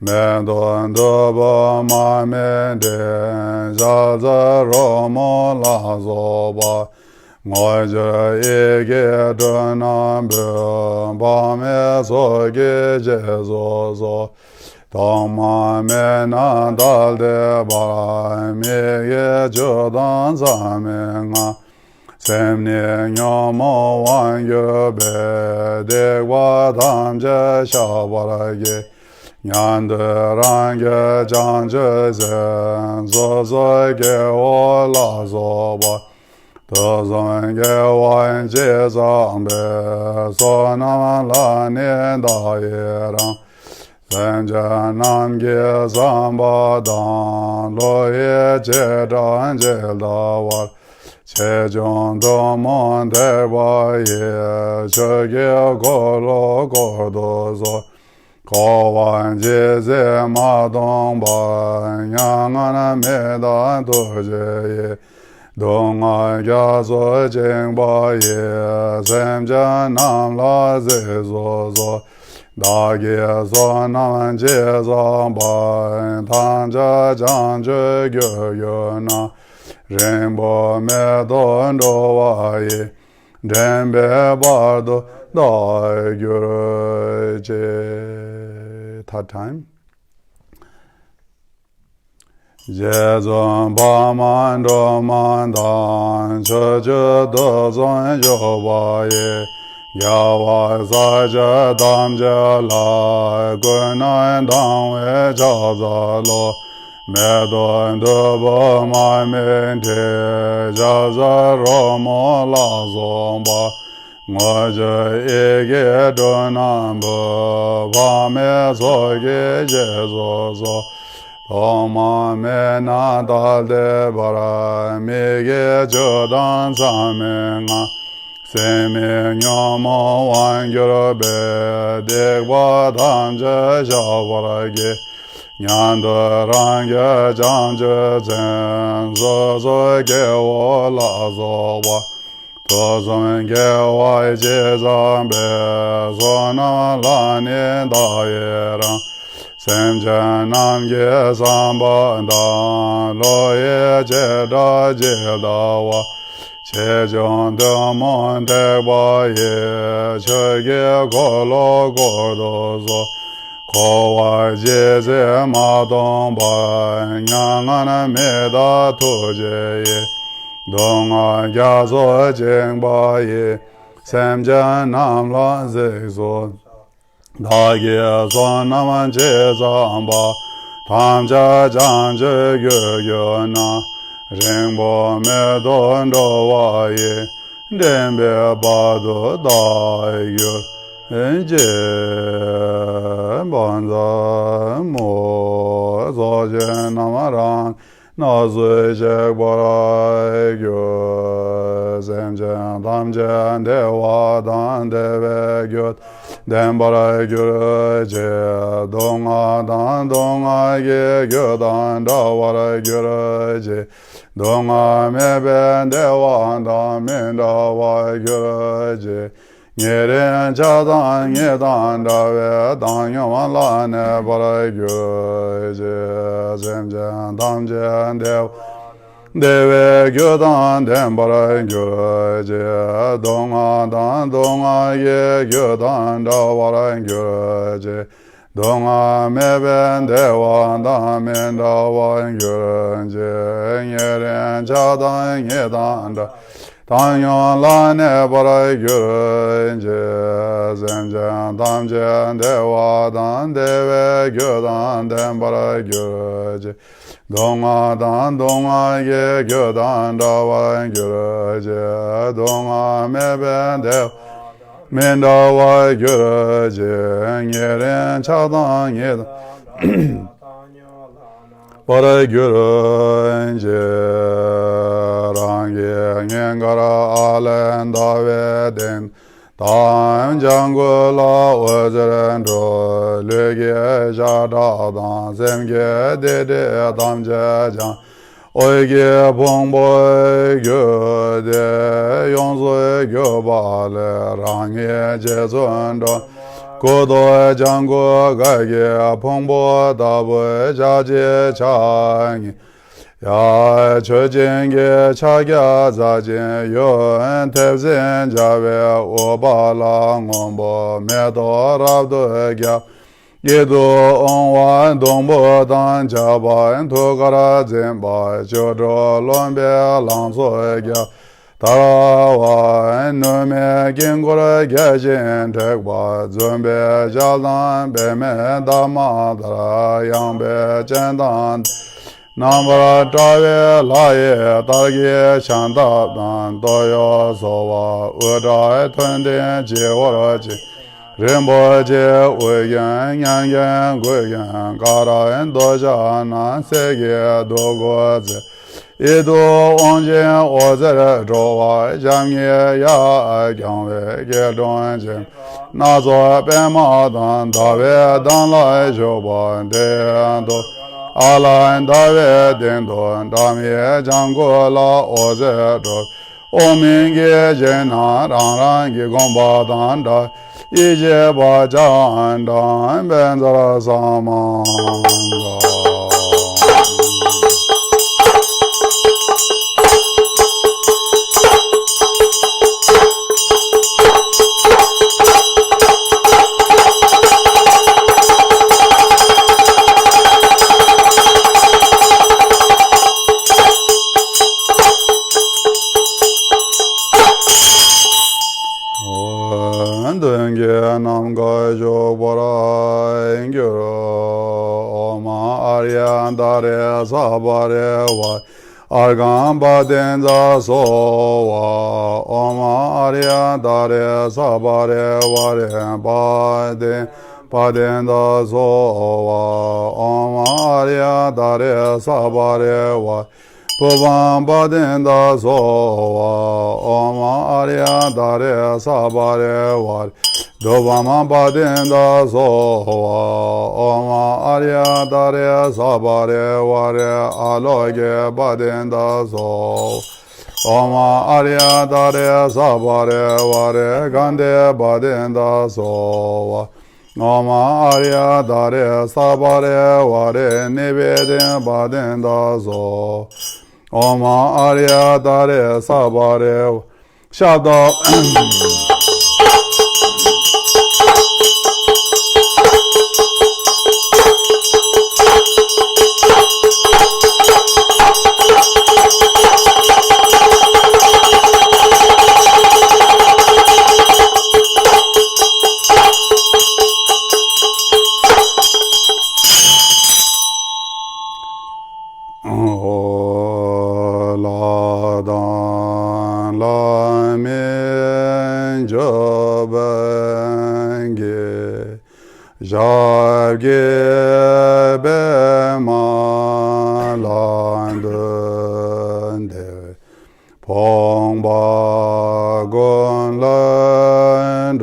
A: men don do ba ma men de, ja za ro mo la zo ba, ngoi je ye ge do nam be, ba me so ge je zo zo, dong ma me na dal de ba, me ye jo dan za me nga, sem ne nyo mo wan yo be, de wa tam je sha ba la ge, nyan de rang ge jang je zen, zo zo ge wo la zo ba, do zong ge wan je zang be, so nam la ne da ye rang, sem ja nam ge zang ba dang, lo ye je dan je da war, che jong do mon de ba ye, che ge go lo go do zo, ko wan je ze ma dong ba, nyang an me da do je ye, dong a gya zo jeng ba ye, sem ja nam la ze zo zo, da ge zo nam je zang ba, tam ja jang je gyo gyo na, ring bo me don do wa ye, den be bar do da gyo je. Third time. Je zon ba man do man dan, che je do zon yo ba ye, ya wa za je dam je la, gun nan dang we cha za lo, me don do ba ma men de, ja za ro mo la zon ba, ngoi je ye ge do nam bo, ba me so ge je zo zo, do ma me na dal de bara, me ge jo dan sa me nga, se me nyo mo wan gyo be, de wa dan je sha bara ge, nyan de rang ge jang je zen, zo zo ge wo la zo wa, do zong ge wa je zang be, zo na la ne da ye rang, sem ja nam ge zang ba dang, lo ye je da wa, che jong de mon de ba ye, che ge go lo go do zo, ko wa je ze ma dong ba, nyang an me da to je ye, dong a gya zo jeng ba ye, sem ja nam la ze zo, da ge zo nam je zang ba, tam ja jang je gyo gyo na, ring bo me don do wa ye, den be ba do da gyo je, ban za mo zo je nam rang, na zo je ba ra gyo, sem je dam je de wa dan de ve gyo, Dembara gyur je donga dan donga ge gyodan dawara gyur je donga meben dewa dan min dawa gyur je Nyeren chadan nyedan dawe dan yaman la ne bara gyur je zemjen damjen dewa Deve gyodan dembara gyur je donga dan donga ye gyodan dawara gyur je donga meben dewa dan men dawa gyur je nyeren chadan nyedan da Tanyon la ne bara gyur je zemjen damjen dewa dan deve gyodan dembara gyur je Donga dan donga ye gyodan dawa gyur je donga meben dewa men dawa gyur je nyeren chadan yedan bara gyur je rangi ngengara alen dawe den Dam jangula wazerendo lege jada dan zemge dede dam jang oige bongboy göde yonzo göbale rangi jezondo kodo jango gage pongbo dabu jaje changi Ya chöjenge chagya zajen yon tevzen jave obala ngombo medo rabdo gya yedo onwan dongbo dan jaba entogara zenba jodo lombe langso gya tarawa nume gengora gajen tekba zombe jalan beme damadara yangbe jendan Namara Tawe Laye Targe Chanda Dan Doyo Sowa Uda Tunde Jewara Je Rimbo Je Uyen Yang Yang Guyen Gara Endoja Nan Sege Dogo Ze Ido Onjen Ozere Jowa Jamye Ya Gyangwe Gedon Jem Nazo Bema Dan Dawe Dan Lai Joba Dendo Ala dawe dendon damye jango la oze do ominge jena rangi gomba danda ije bajan dan benzara samanda Namga Jobara Ingyo Oma Aryan Dare Sabare Wa Argan Badenza Sowa Oma Aryan Dare Sabare Ware Badenza Sowa Oma Aryan Dare Sabare Wa Puvan Badenda Sowa Oma Arya Dare Sabare War Dobama Badenda Sowa Oma Arya Dare Sabare War Aloge Badenda Sowa Oma Arya Dare Sabare War Gande Badenda Sowa Oma Arya Dare Sabare War Nibede Badenda Sowa Oma Arya Dare Sabare Shabda Jage Bema Landende Pongba Gon Landonze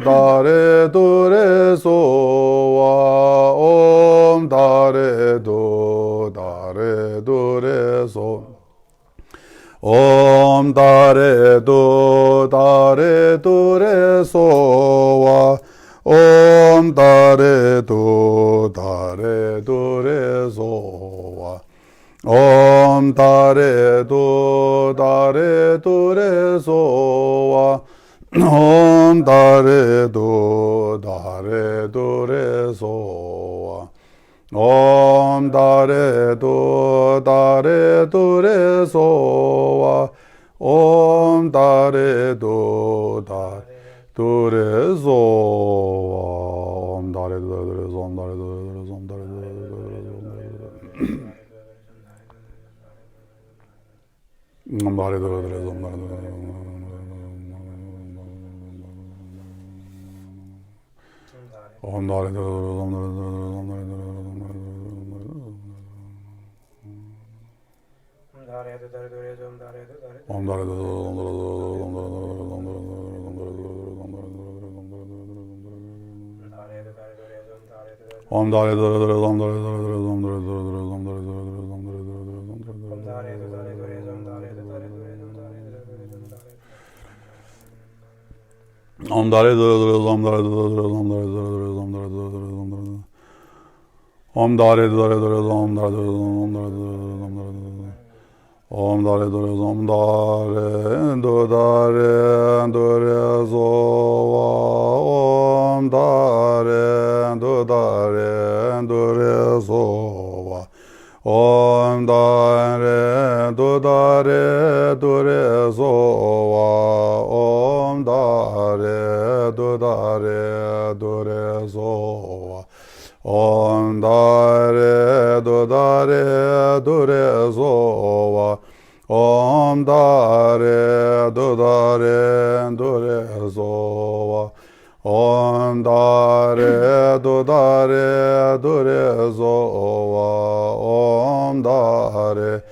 A: Dare Do Re So Wa Om Dare Do Re So Om Dare Do Re So Wa Om Dare Do Re So Wa Om Dare Do Re So Wa Om Dare Do Re So Wa Om Dare Do Re So Wa Om Dare Do Re So Wa Om Dare Do Re So Om Dare Do Re So Om Dare Do Re So Om Dare Do Re So Om Dare Do Re Om Dare Do Om Dare Do Om Dare Do Om Dare Do Om Dare Do Om Dare Do Om Dare Om Dare Do Om Dare So Wa Om Dare Do Re So Wa Om Dare Do Re So Wa Om Dare Do Re So Wa Om Dare Do Re So Wa Om Dare Do Re So Wa Om Dare Do Re So Wa Om Dare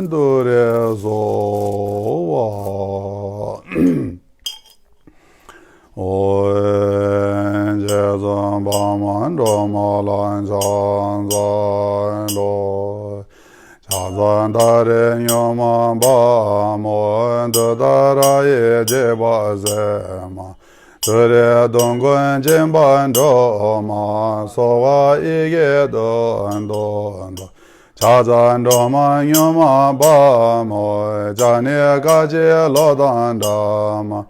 A: Do Re So Wa Oen Jezan Baman Domalan Zan Lo Chazan Dare Nyoman Bamo Dattara Ye Jeba Zema Ture Dongun Jimban Doma Sowa Ige Don Chazan Doma Nyoman Bamo Jani Gaji Lodan Dama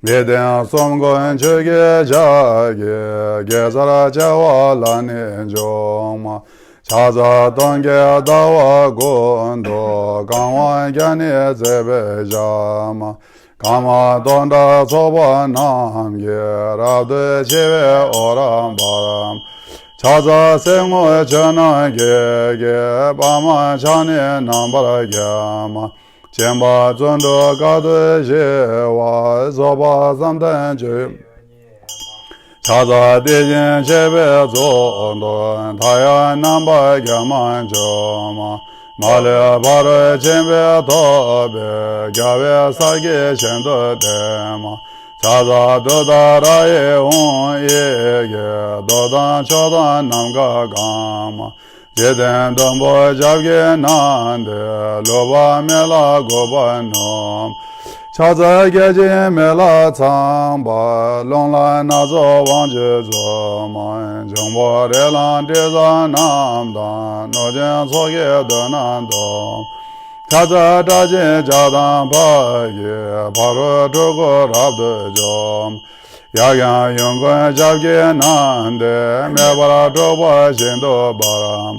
A: Vedyan Somgon Chuge Jage Gezara Jawa Lani Joma Chaza Donge Dawa Gondo Gangwa Gyani Zebe Jama Kama Donda Soba Namge Rabde Cheve Oram Baram Chaza Sengmo Chana Ge Bama Chani Nambara Gyama Chemba Zondo Gado Jewa Zoba Zamdan Je Chaza Dejin Chebe Zondo Taya Namba Gyaman Joma Male Baro Chembe Tobe Gyave Sage Shendo Dema Chaza Dattara Ye Un Ye Dodan Chodan Namga Gama Jeden Dombo Javge Nande Loba Mela Goba Nom Chaza Geji Mela Tsangba Longla Nazo Wangje Zo Man Jongbo Relan Deza Namdan Nojen Soge Donan Dom Chaza Dajin Jadan Pagi Paro Togo Rabdo Jom Yagan Yungun Javge Nande Mebara Toba Shindo Baram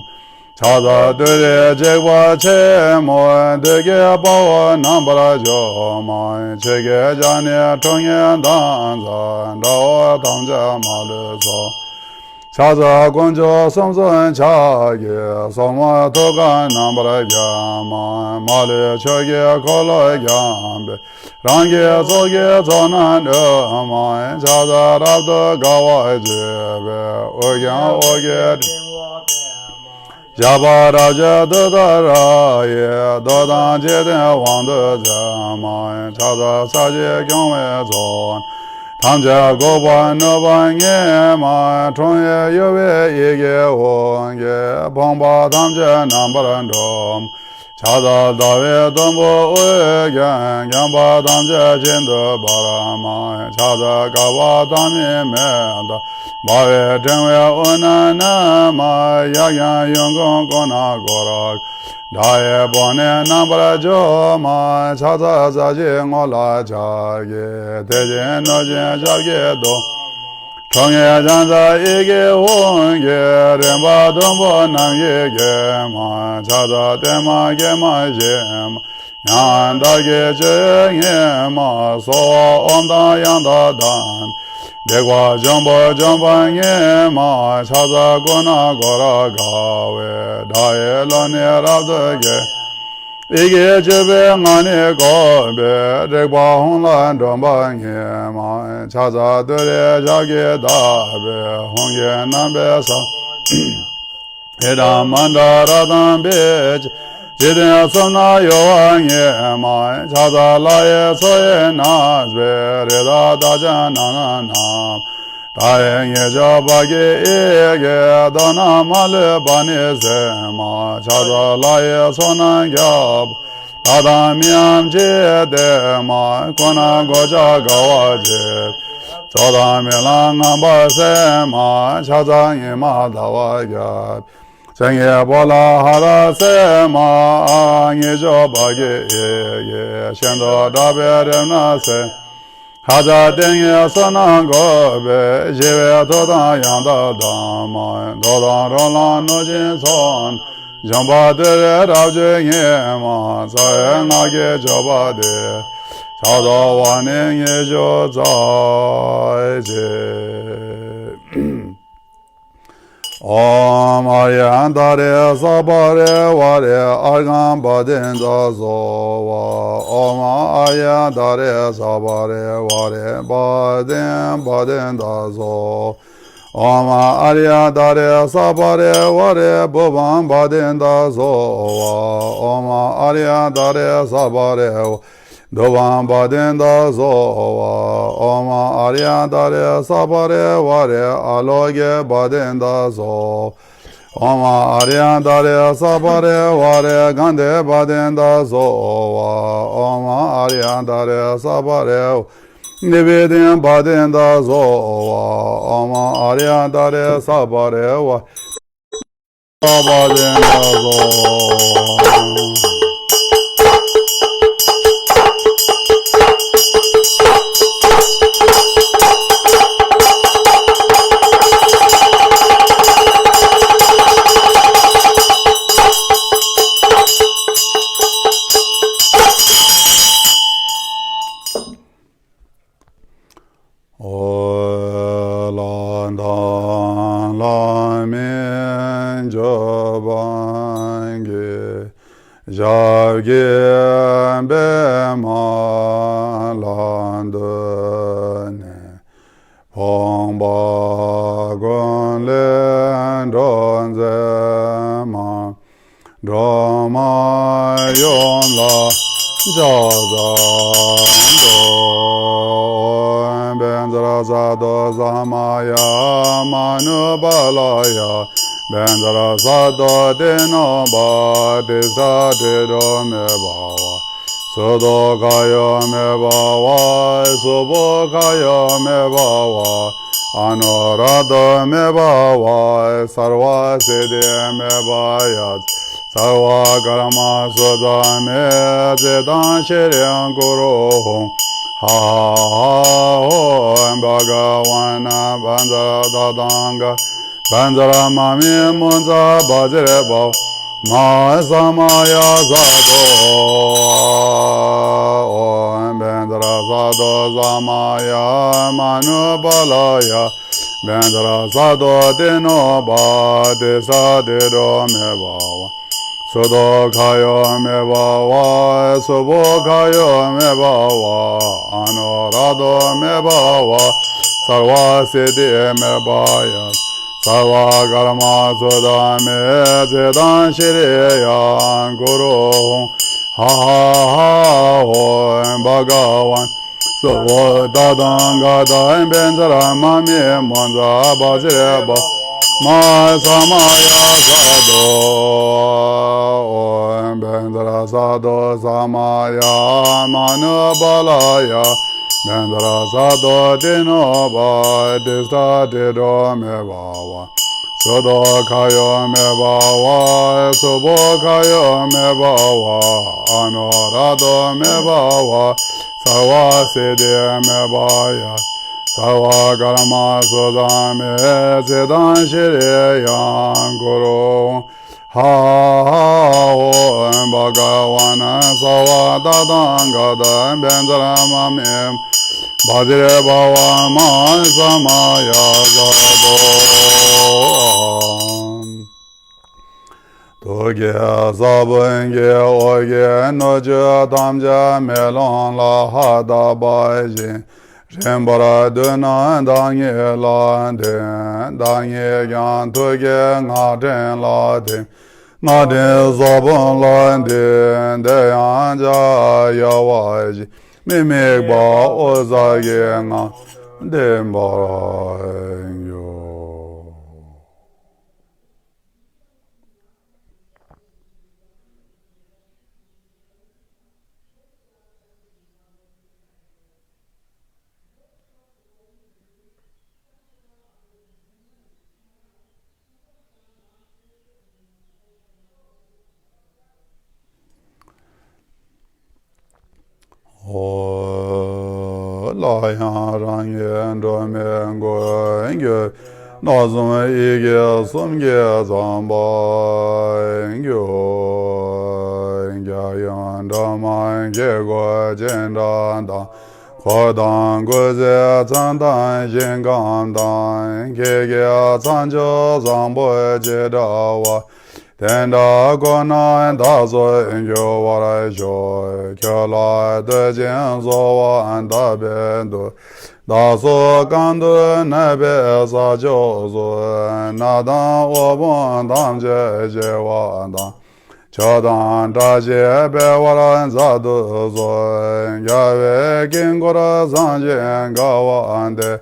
A: Chaza Dure Jegwa Che Mo Dege Bawa Nambara Joma Chege Jani Tongen Danzan Dawa Tangja Malu So Chaza Gonjo Somson Chage Soma Toga Nambara Gyama Malu Choge Kolo Gyambe Rangi Soge Zonan Oma Chaza Rabdo Gawa Jebe Ogyan Oge Jaba Raja Dattara Ye Dodan Jeden Wangde Zama Chaza Saje Gyongwe Zon Tamja goba noba nye ma chonye yobe yege wonge bomba tamja nambarandom chada dawe dombo uye gyamba tamja chindu barama chada gawa tami menda bawe tenwe unana ma yagyan yungon kona gorak daye bone nambara jo ma chada zaji ngola jage teje noje jage do chongye janza ige wonge remba dombo namye ge ma chada tema ge ma je ma yanda ge je ye ma so omda yanda dan Degwa jombo jomba nye ma chaza gona gora gawe dae lone rabdege ige jebe ngane gobe degwa hongla jomba nye ma chaza dure jage dabe hongye nambe sa eda mandara dambe Jidin sumna yowa nye ma chaza laye soye nazbe reda dajan nananam daye nye jabage ege dana male bani se ma chaza laye sonan gyab dadam yam jede ma kona goja gawa je chodam yelang amba se ma chaza nye ma dawa gyab Sengye bola hara se ma nye jo bage ye shendo dabe remna se haja denye sonan gobe jewe todan yanda dama dodan rolan no jin son jamba dere rabje nye ma saye ngage joba de chado wane nye jo zai je Om Aryandare Sabare Vare Argam Badin Dazova Om Aryandare Sabare Vare Badin Badin Dazo Om Aryandare Sabare Vare Bhuvan Badin Dazova Om Aryandare Sabare Dovan badin da zova, Oma aryandare sabare vare aloge badin da zo. Oma aryandare sabare vare gande badin da zova, Oma aryandare sabare nivedin badin da zova, Oma aryandare sabare vare badin da zova. Javgem be malandene Pongba gonlen donzema Drama yonla jadando Benzara zado zamaya manubalaya Bendara sada deno ba desa dedo me bawa Sodo kaya me bawa Sobo kaya me bawa Anorada me bawa Sarva sede me bayat Sarva karama soda me Zedan shiryan guru Ha ha ha ho Bhagavana bandara dadanga Bandara mami munza bajre bhav Ma samaya zato Om bandara zato samaya manu balaya Bandara zato dino bhade sadiro me bhava Sodo kaya me bhava Sobo kaya me bhava Anorado me bhava Sarva siddhi me bhaya Sarva karma sudame zedan shiriyan guru Ha ha ha Om Bhagavan so dadanga da benzara mami monza bazire ba ma samaya sado benzara sado samaya manu balaya benzara sado dino ba dista dido me bawa sodo kayo me bawa sobo kayo me bawa anorado me bawa sawa sede me baya sawa garama sodame sedan shire yang guru ha bhagavana sawa dadanga da benzara mamem bhadire bhava ma samaya gado toge sabenge oge noja damja melon la hada baji Rembara döna dange la den dange gan toge ngaden la den ngaden zabon la den de anja yawaji mimik ba ozage nga den ba yo la ya rang ye do me go nge na zum yi ge sum ge zam ba nge yan da ma ge go jen da da ko dang go ze zang dan yin gang dan ge ge zang jo zang bo je da wa den da go na da zo yo wa ra jo kyo la de jian zo wa an da ben do da zo gan de na be sa jo zo na da wo bon dang je je wa da cho dan da je be wa ra za do zo ya we kin go ra zang je ga wa an de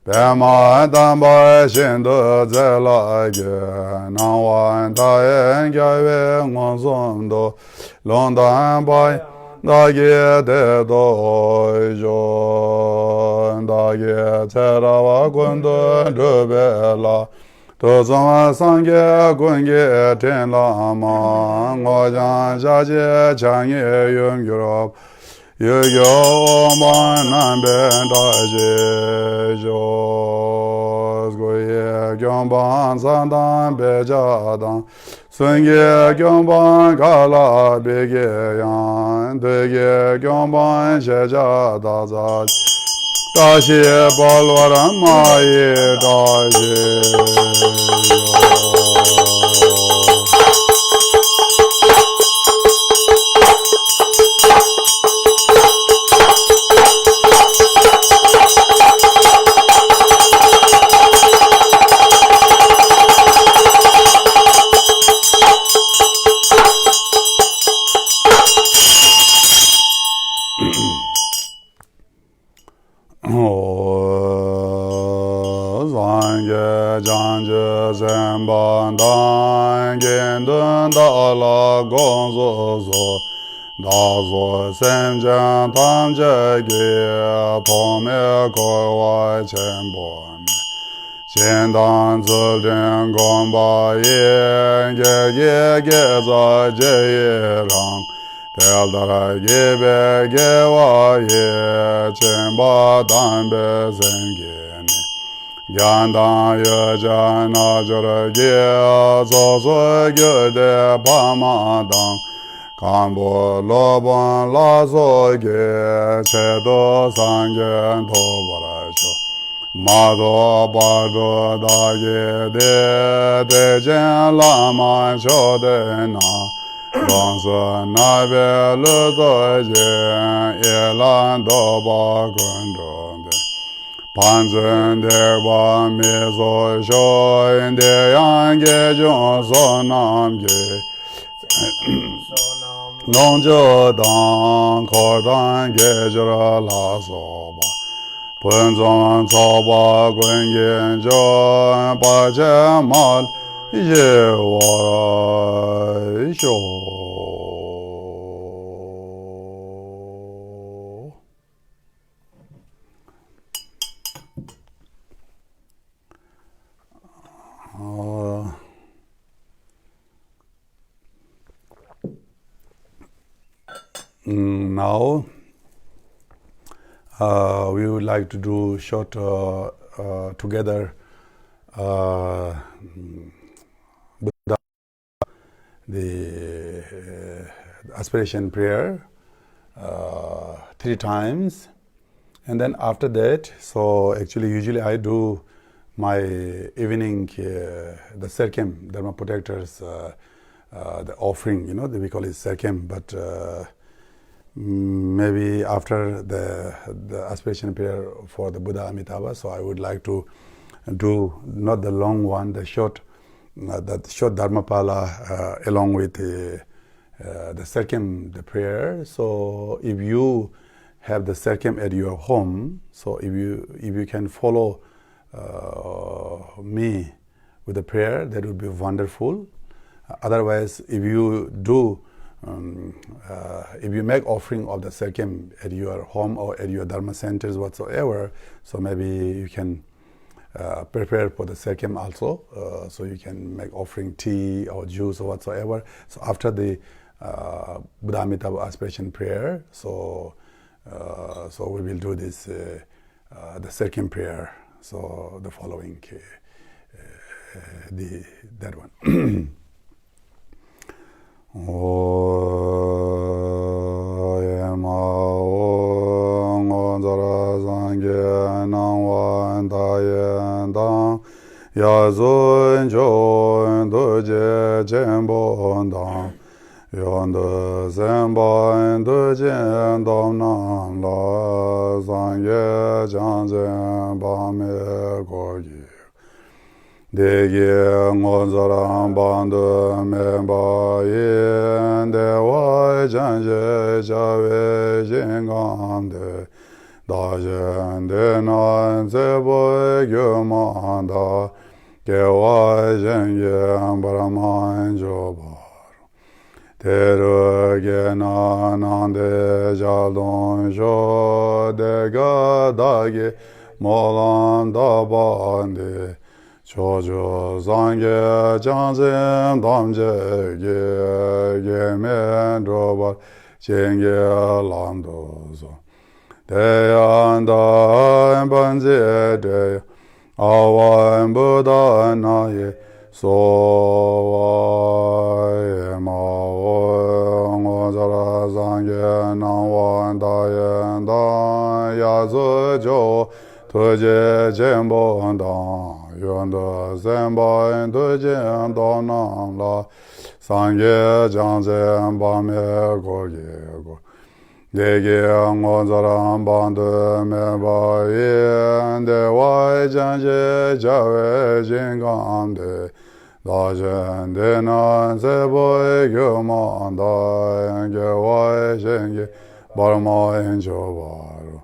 A: Bema damba shindu zela ge na wan da en ga we ngon zon do long dan bai da ge de do jo da ge tera wa gun do de be la to zong sang ge gun ge ten la ma ngo jan ja je chang ye yong yu yo yo ma nan ben da je jo go ye gyong ban san dan be ja dan sun ge gyong ban ga la be ge yan de ge gyong ban she ja da za da xie ba lo ran ma ye da je Zemban dan gen dun da la gong zo zo da zo sem jan tam je ge po me ko wa chen bo me chen dan zo den gong ba ye ge za je ye rang del da ra ge be ge wa ye chen ba dan be zen ge Gyandan yejan ajara gya zozo gyode pamadang Kambo lobon lazo ge chedo sangyen tobarasho Mado bardo dage de jen lama chode na Gonso nabe ludo jen yelan doba gundo Panzun de wa me so sho de yang ge jong so nam ge Nongjo dang kordan gejura la soba Punzon soba gwengen jo pa che mal ye wara sho Now we would like to do short together the aspiration prayer 3 times, and then after that, so actually usually I do my evening the Serkem Dharma Protectors the offering, we call it Serkem, but maybe after the aspiration prayer for the Buddha Amitabha, so I would like to do not the long one, the short Dharmapala along with the Serkem, the prayer. So if you have the Serkem at your home, so if you can follow me with the prayer, that would be wonderful. Otherwise, if you do if you make offering of the Serkem at your home or at your Dharma centers whatsoever, so maybe you can prepare for the Serkem also, so you can make offering tea or juice or whatsoever. So after the Buddha Amitabha aspiration prayer, so we will do this the Serkem prayer. So the following that one. Degi ngozaram bandu memba yin dewa janje jave jingande dajen denan zebo gyumanda gewa jenge brahman jobar teru genan ande jalon jo dega dagi molan dabande Chojo zange janzen damje ge men robar jenge landozo deyanda banze de awan buddha naye so ma ngozara zange nawan dayanda yazo jo toje jembo dan Yonda Zemba and Dojen Donam La Sangye Janzen Bame Goyego Dege Angonzaram Bandu Meba Yen De Wai Janje Jave Jingande Dajen Denan Zebo Gyumanda Ge Wai Jenge Barma Enjovaru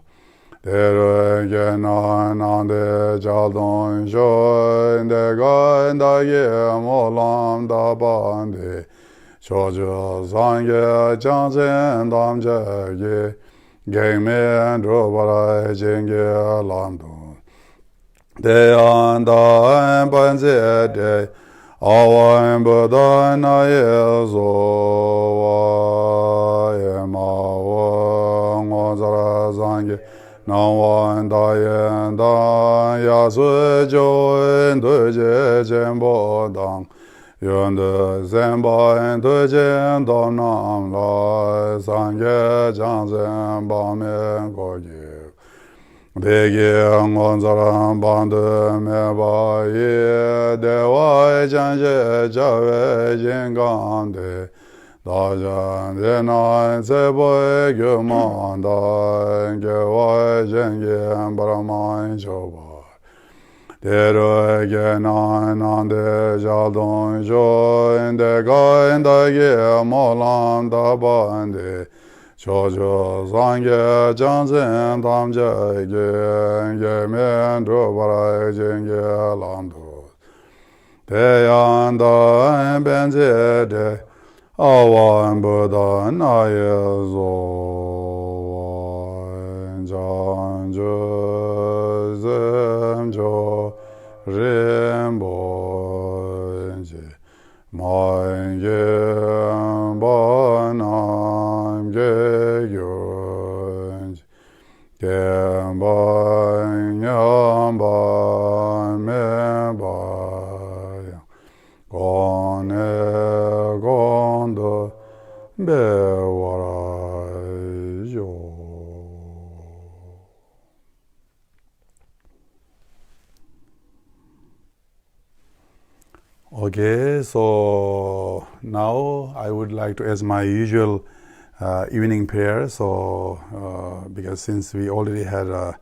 A: Dere genan ande jaldon joy de ganda ye molam da bande chojo zange janzen damje ge gemen robara jenge lando de anda banze de awan bodana yezo wa ma wa ngozara zange Nawan dayen dan yasu joen doje jembo dang yonde zemba en doje dam nam la sangye janzen bame goye dege ngonzaram bandu meba ye dewa janje jave jingande Dajan denan zebo gyumanda gewa jenge brahman joba Dero genan de jaldon jo ende ga ende ge molan da bande jojo zange janzen damje ge men do bara jenge lando deyanda benze de awan budan ayezo janjo zemjo Rimboje, mange banam gegunj, gembanyam ban me baya, gone gondo bewarajo. Okay, so now I would like to, as my usual evening prayer, so because since we already have a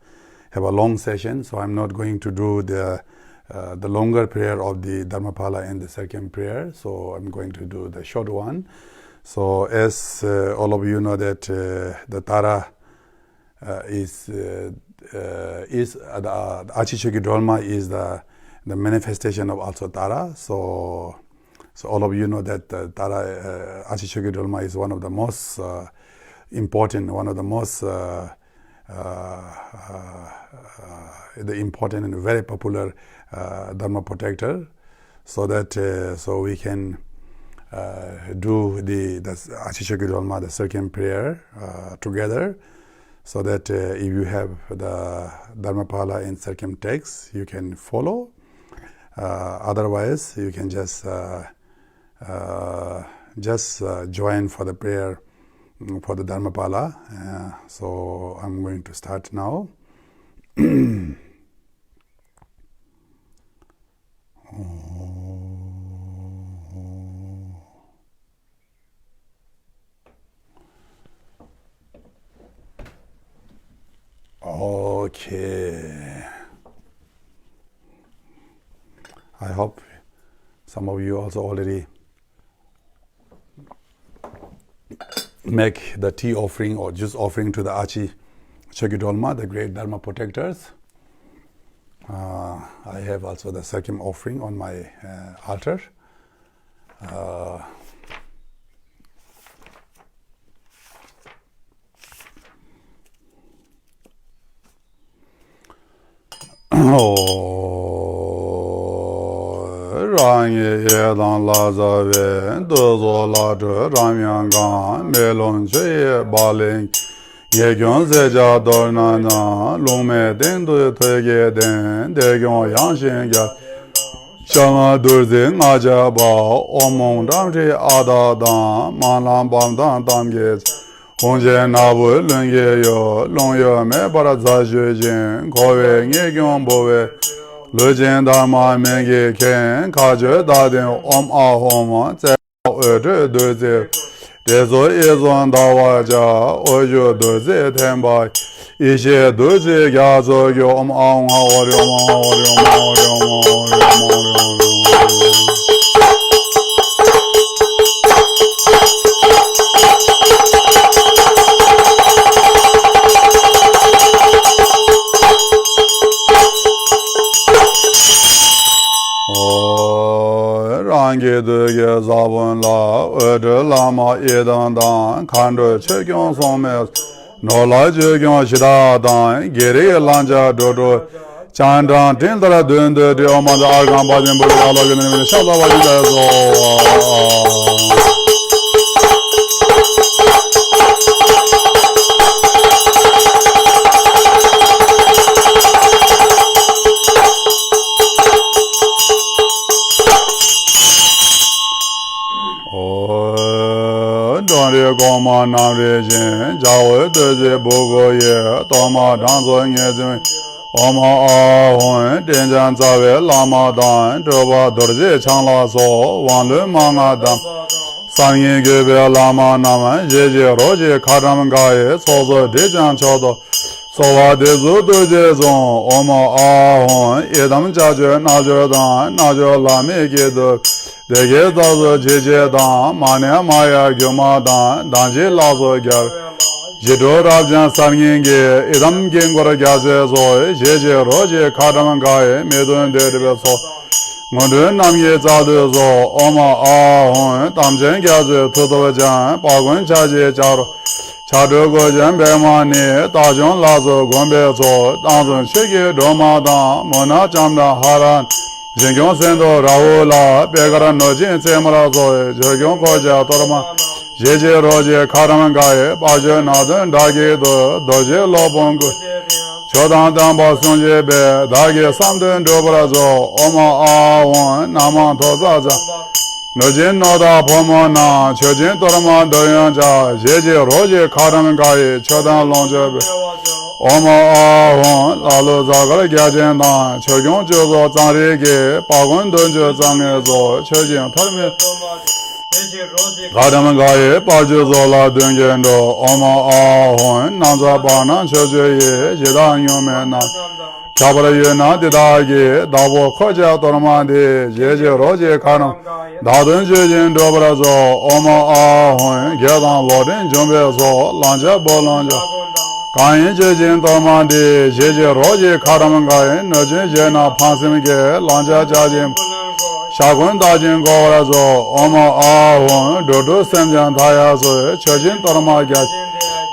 A: long session, so I'm not going to do the longer prayer of the Dharmapala and the second prayer, so I'm going to do the short one. So as all of you know that the Tara is the Achichogi Dharma is the manifestation of also Tara. So all of you know that Tara Achichogi Dharma is one of the most important, one of the most the important and very popular Dharma protector. So that so we can do the Achichogi Dharma, the second prayer together. So that if you have the Dharmapala in circum text, you can follow. Otherwise, you can just join for the prayer for the Dharmapala. So I'm going to start now. Okay. I hope some of you also already make the tea offering or juice offering to the Achichogi Dharma, the great Dharma protectors. I have also the second offering on my altar. Rangi yedan lazave dozo ladu ramyangan melon cheye baling yegyon zeja dornana lume dendu tege den degyon yangshin ga shama durzi ngajaba omong damri adadan manlan bamdan damgez Hongje nabu lungye yo longyo me bara zajyo jin kowe ngegyon bowe Lujin dharma mengi ken kajo dadin om ahoma tse ödü dözi Dezo izon davaja ojo dözi tenbay İşe dözi gazo gyo om ahoma Rangi duge zabun la ödü lama idandan kandu çökyon somez nola çökyon şiradan geri lanca dodu çandan tindara döndü di omanda argan bacın bulu ala günümünü şabla bacın da Goma Namre Jin, Jawa Dezi Bogoye, Toma Danzo Nyezin, Oma Ahun, Denjan Zawe, Lama Dan, Droba Dorje Changla So, Wanlu Manga Dam, Sangi Gebe Lama Nama, Jeje Roje Karam Gaye, Sozo Dejan Chodo, Sowa de zu du je zong, Oma a hon, Edam cha je na je dan, na je la me ge do, de ge da zo je je dan, ma ne ma ya gyo ma dan, dan je la zo gya. Je do rab jan san ngin ge, Edam gen gor gya je zo, je je ro je ka dam ga ye, me do de de so. Ngon nam ye za de zo, Oma a hon, tam jen gya je tu do jan, pa gun cha je cha ro. Chadu go jan be ma ni, ta jong la zo gon be zo, dang zon che ge do ma dang, mo na cham da haran, jing gyong sen do ra wu la, be gara no jin se ma la zo, je gyong ko ja to ma, je je ro je ka ram ga ye, ba je na den da ge do je lo bong gu, cho dang dang ba song je be, da ge sam den do bra zo, o ma a won, na ma to za za. Nojin noda pomo na, chojin torma doyan ja, jeje roje karam gaye, chodan longje be. Oma ahon, lalo zagar gyajen dan, chogyon jozo zangre ge, pagun donjo zangye zo, chojin tarme. Karam gaye, pajo zo la dungen do, oma ahon, nanza banan choje ye, jedan yome na. Chabra yena didage, dabo khoja torma de, jeje roje karam. Dadun jejin dobra zo, Oma ahon, Gyadan lorin jombe zo, Lanja bolanja. Kayin jejin torma de, jeje roje karam gayin, Nojin jena pansim ge, Lanja jajin. Shagun dajin gora zo, Oma ahon, Dodo semjan thaya zo, Chojin torma gyaj.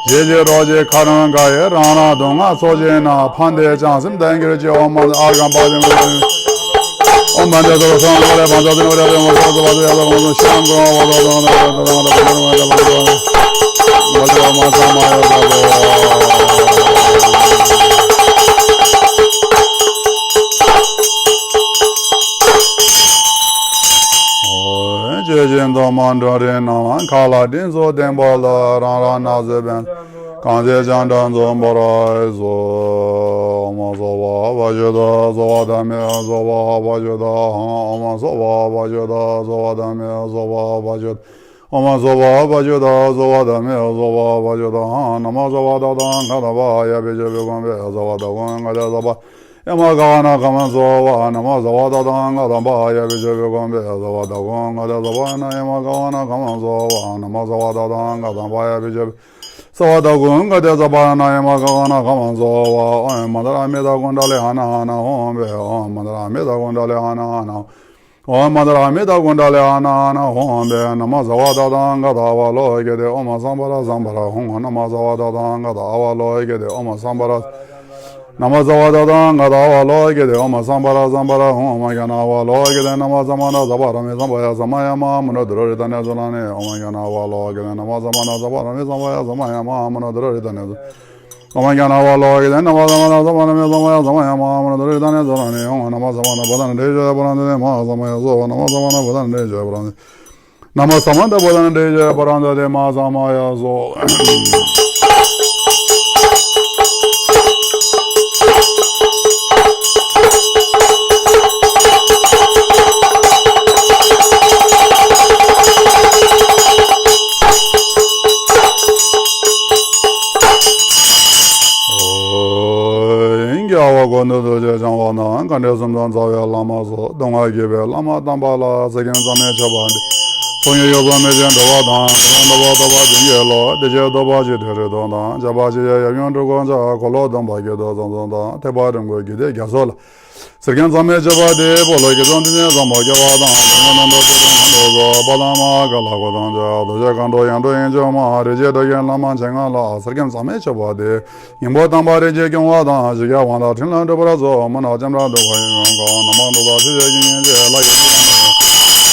A: Jeje roje karam gayin, Rana donga sojena, Pande jansim dengir je, Oma argan bajin gojin. Om banda do song ore banda do ore mo so bada ya mo sham go bada do ma sa ma ya o je je do man do re na kala din zo den ba la ra na ze ben kan je jan dan zo mo ra zo ma zo wa wa je da zo wa da me zo wa wa je da ha ma zo wa wa je da zo wa da me zo wa wa je ma zo wa wa je da zo wa da me zo wa wa je da ha na ma zo wa da da ga da ba ya be je be gon be zo wa da gon ga da zo ba ya ma ga na ga ma zo wa na ma zo wa da da ga da ba ya be je be gon be zo wa da gon ga da zo ba na ya ma ga na ga ma zo wa na ma zo wa da da ga da ba ya be je Sawada gunga de zabana ya magana kamanzo wa madara meda gondale hana hana hombe madara meda gondale hana hana madara meda gondale hana hana hombe namaza wada danga da walo gede oma sambara sambara hon namaza wada danga da walo gede oma sambara namaza wada danga da walo gede oma sambara sambara hon magana walo gede namaza mana zabara me sambaya samaya ma muno dro dane zolane oma gana walo gede namaza mana zabara me sambaya samaya ma muno dro dane oma gana walo gede namaza mana zabara me sambaya samaya ma muno dro dane zolane oma namaza mana badan deja barande ma samaya zo namaza mana badan deja barande namaza mana badan deja barande de ma samaya zo Gondo do je jangwa na kande sumdan zawe lama so donga gebe lama tambala sekin zame chabandi sonye yoba me jen do wadan do ba jinge lo de je do ba je de do na jaba je ya yon do gon ja ko lo dam ba ge do zon da te ba dum go ge de gasol sekin zame chabade bolo ge don de zam ba ge wadan non do go balama gala go don ja do je kan do yan do yin jo ma re je do yan lama jenga la sekin zame chabade imbo dam ba re je gen wadan je ya wan da tin lan do bra zo ma na jam ra do go yin go na ma do ba je yin je la yo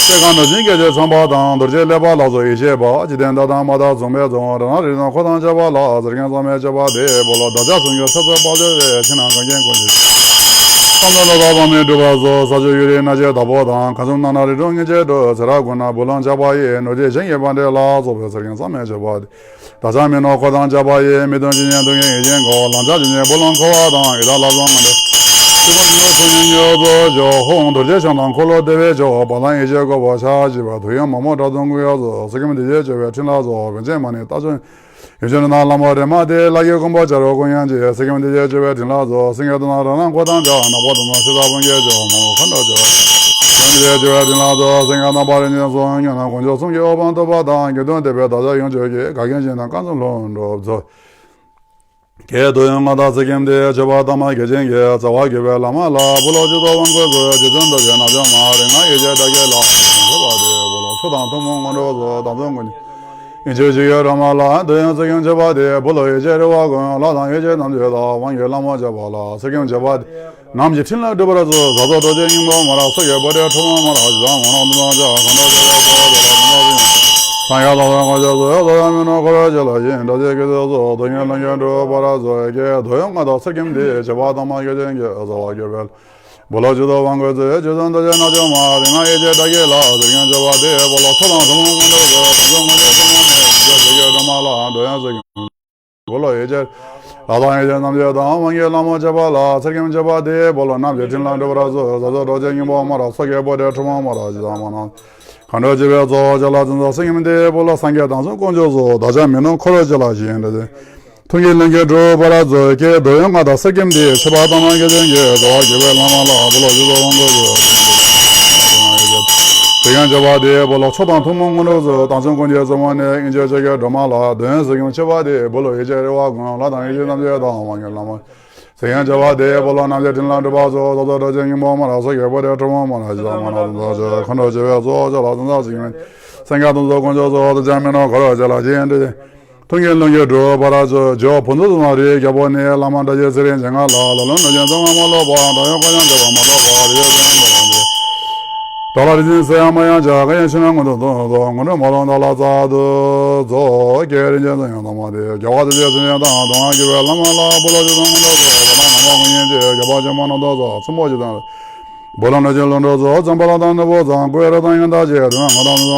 A: 세간의 진계제 선바당 더제레 발라zo 이제바 지된다 담마다 좀매종 라리나 코단 잡아라 저긴 섬에 잡아대 볼라 다자 성교 서서 빠져에 지난 관계 권지 선도가 밤에 들어와서 사주유리 나제 다보당 가슴나나리 롱이제도 저라구나 볼란 잡아에 노제 정예반데라 저서 저긴 섬에 잡아대 다자면어 코단 잡아에 미던 진행 동에 이젠고 란자진에 볼란 코와당 이달라종한데 저 홍도제 상당 콜로 대회 저 바람 이제고 버샤지 봐 도연 뭐뭐 다동고여서 세계면 되제 저 외친나서 굉장히 많이 따져 유전나 라마레마데 라게공바자로 공양제 세금데 제베딘라조 생겨도나라는 고단자 나보도나 세다분게죠 뭐 컨도죠 경제 제베딘라조 생각나 바르니는 소양나 공조 성계 오반도 바다 게도한테 배다자 영적에 가견진나 깐솔론도 저 개도영마다 세겜데 저바다마 개쟁게 자와게벨라마라 불어주도 원고도 제전도 전하죠 마랭아 예제다게라 저바데 불어 초당 도몽으로도 담동군이 이제 지여라마라 도영세경 저바데 불어 예제로와고 라당 예제 남제다 왕열라마 저바라 세경 저바데 남지 틸라 더버라서 자도도제 임모 마라 소여버려 토마마라 자원원마자 간도제야 상야도양가져서 도양면허 걸어져라지 도제게서서 동양랑견도 바라서에게 도양마다 석임디 저바다마게 된게 어서와게별 몰라주도 왕거제 저전도제 나죠마 링아예제 다게라 동양 저바데 몰라 초당 동문군도서 동문제 동문에 저게도마라 도양석임 몰라 예제 라당예제 남제다 왕게 라마 저바라 석임 저바데 몰라 남제 진랑도 바라서 저도도제 임모 마라 소게버려 토마마라 지다마나 간호집에서 잘라준다 생님인데 몰라 상계당선 건져서 나자면은 걸어져라지는데 통일는 게 들어봐라서 이게 도영마다 석임디 쳐바다만게 된게 도와주벨 나마라 불러주도 온 거죠 대간 저바디 몰라 초당 통문으로서 당선 건져서 만에 이제 저게 도마라 도영 석임 쳐바디 몰라 예제와 라당 예제 남자다 왕gel라마 세양 저바데 볼라 남자 딘란도 봐서 도도도 정이 뭐마라 소개버려 도마마라 자마나도 저 컨도제에서 저라든가 지금 생각도 건져서 자면은 걸어져라 지는데 통일능게 들어봐라서 저 본도도 말이 겨보네 라만다 제스린 생각 라라는 전동아말로 봐 나요 그냥 저마로 봐 달라진 세야마야 자가 신앙 것도 동원을 모란달라자도 저 게르냐는 나마데 겨와도 제스냐 동아기 벨라마라 불어주는 것도 나마고인데 겨바자만도 스모지다 보라나절론도 잠바라다는 보자 고에라다는 다제 나마다는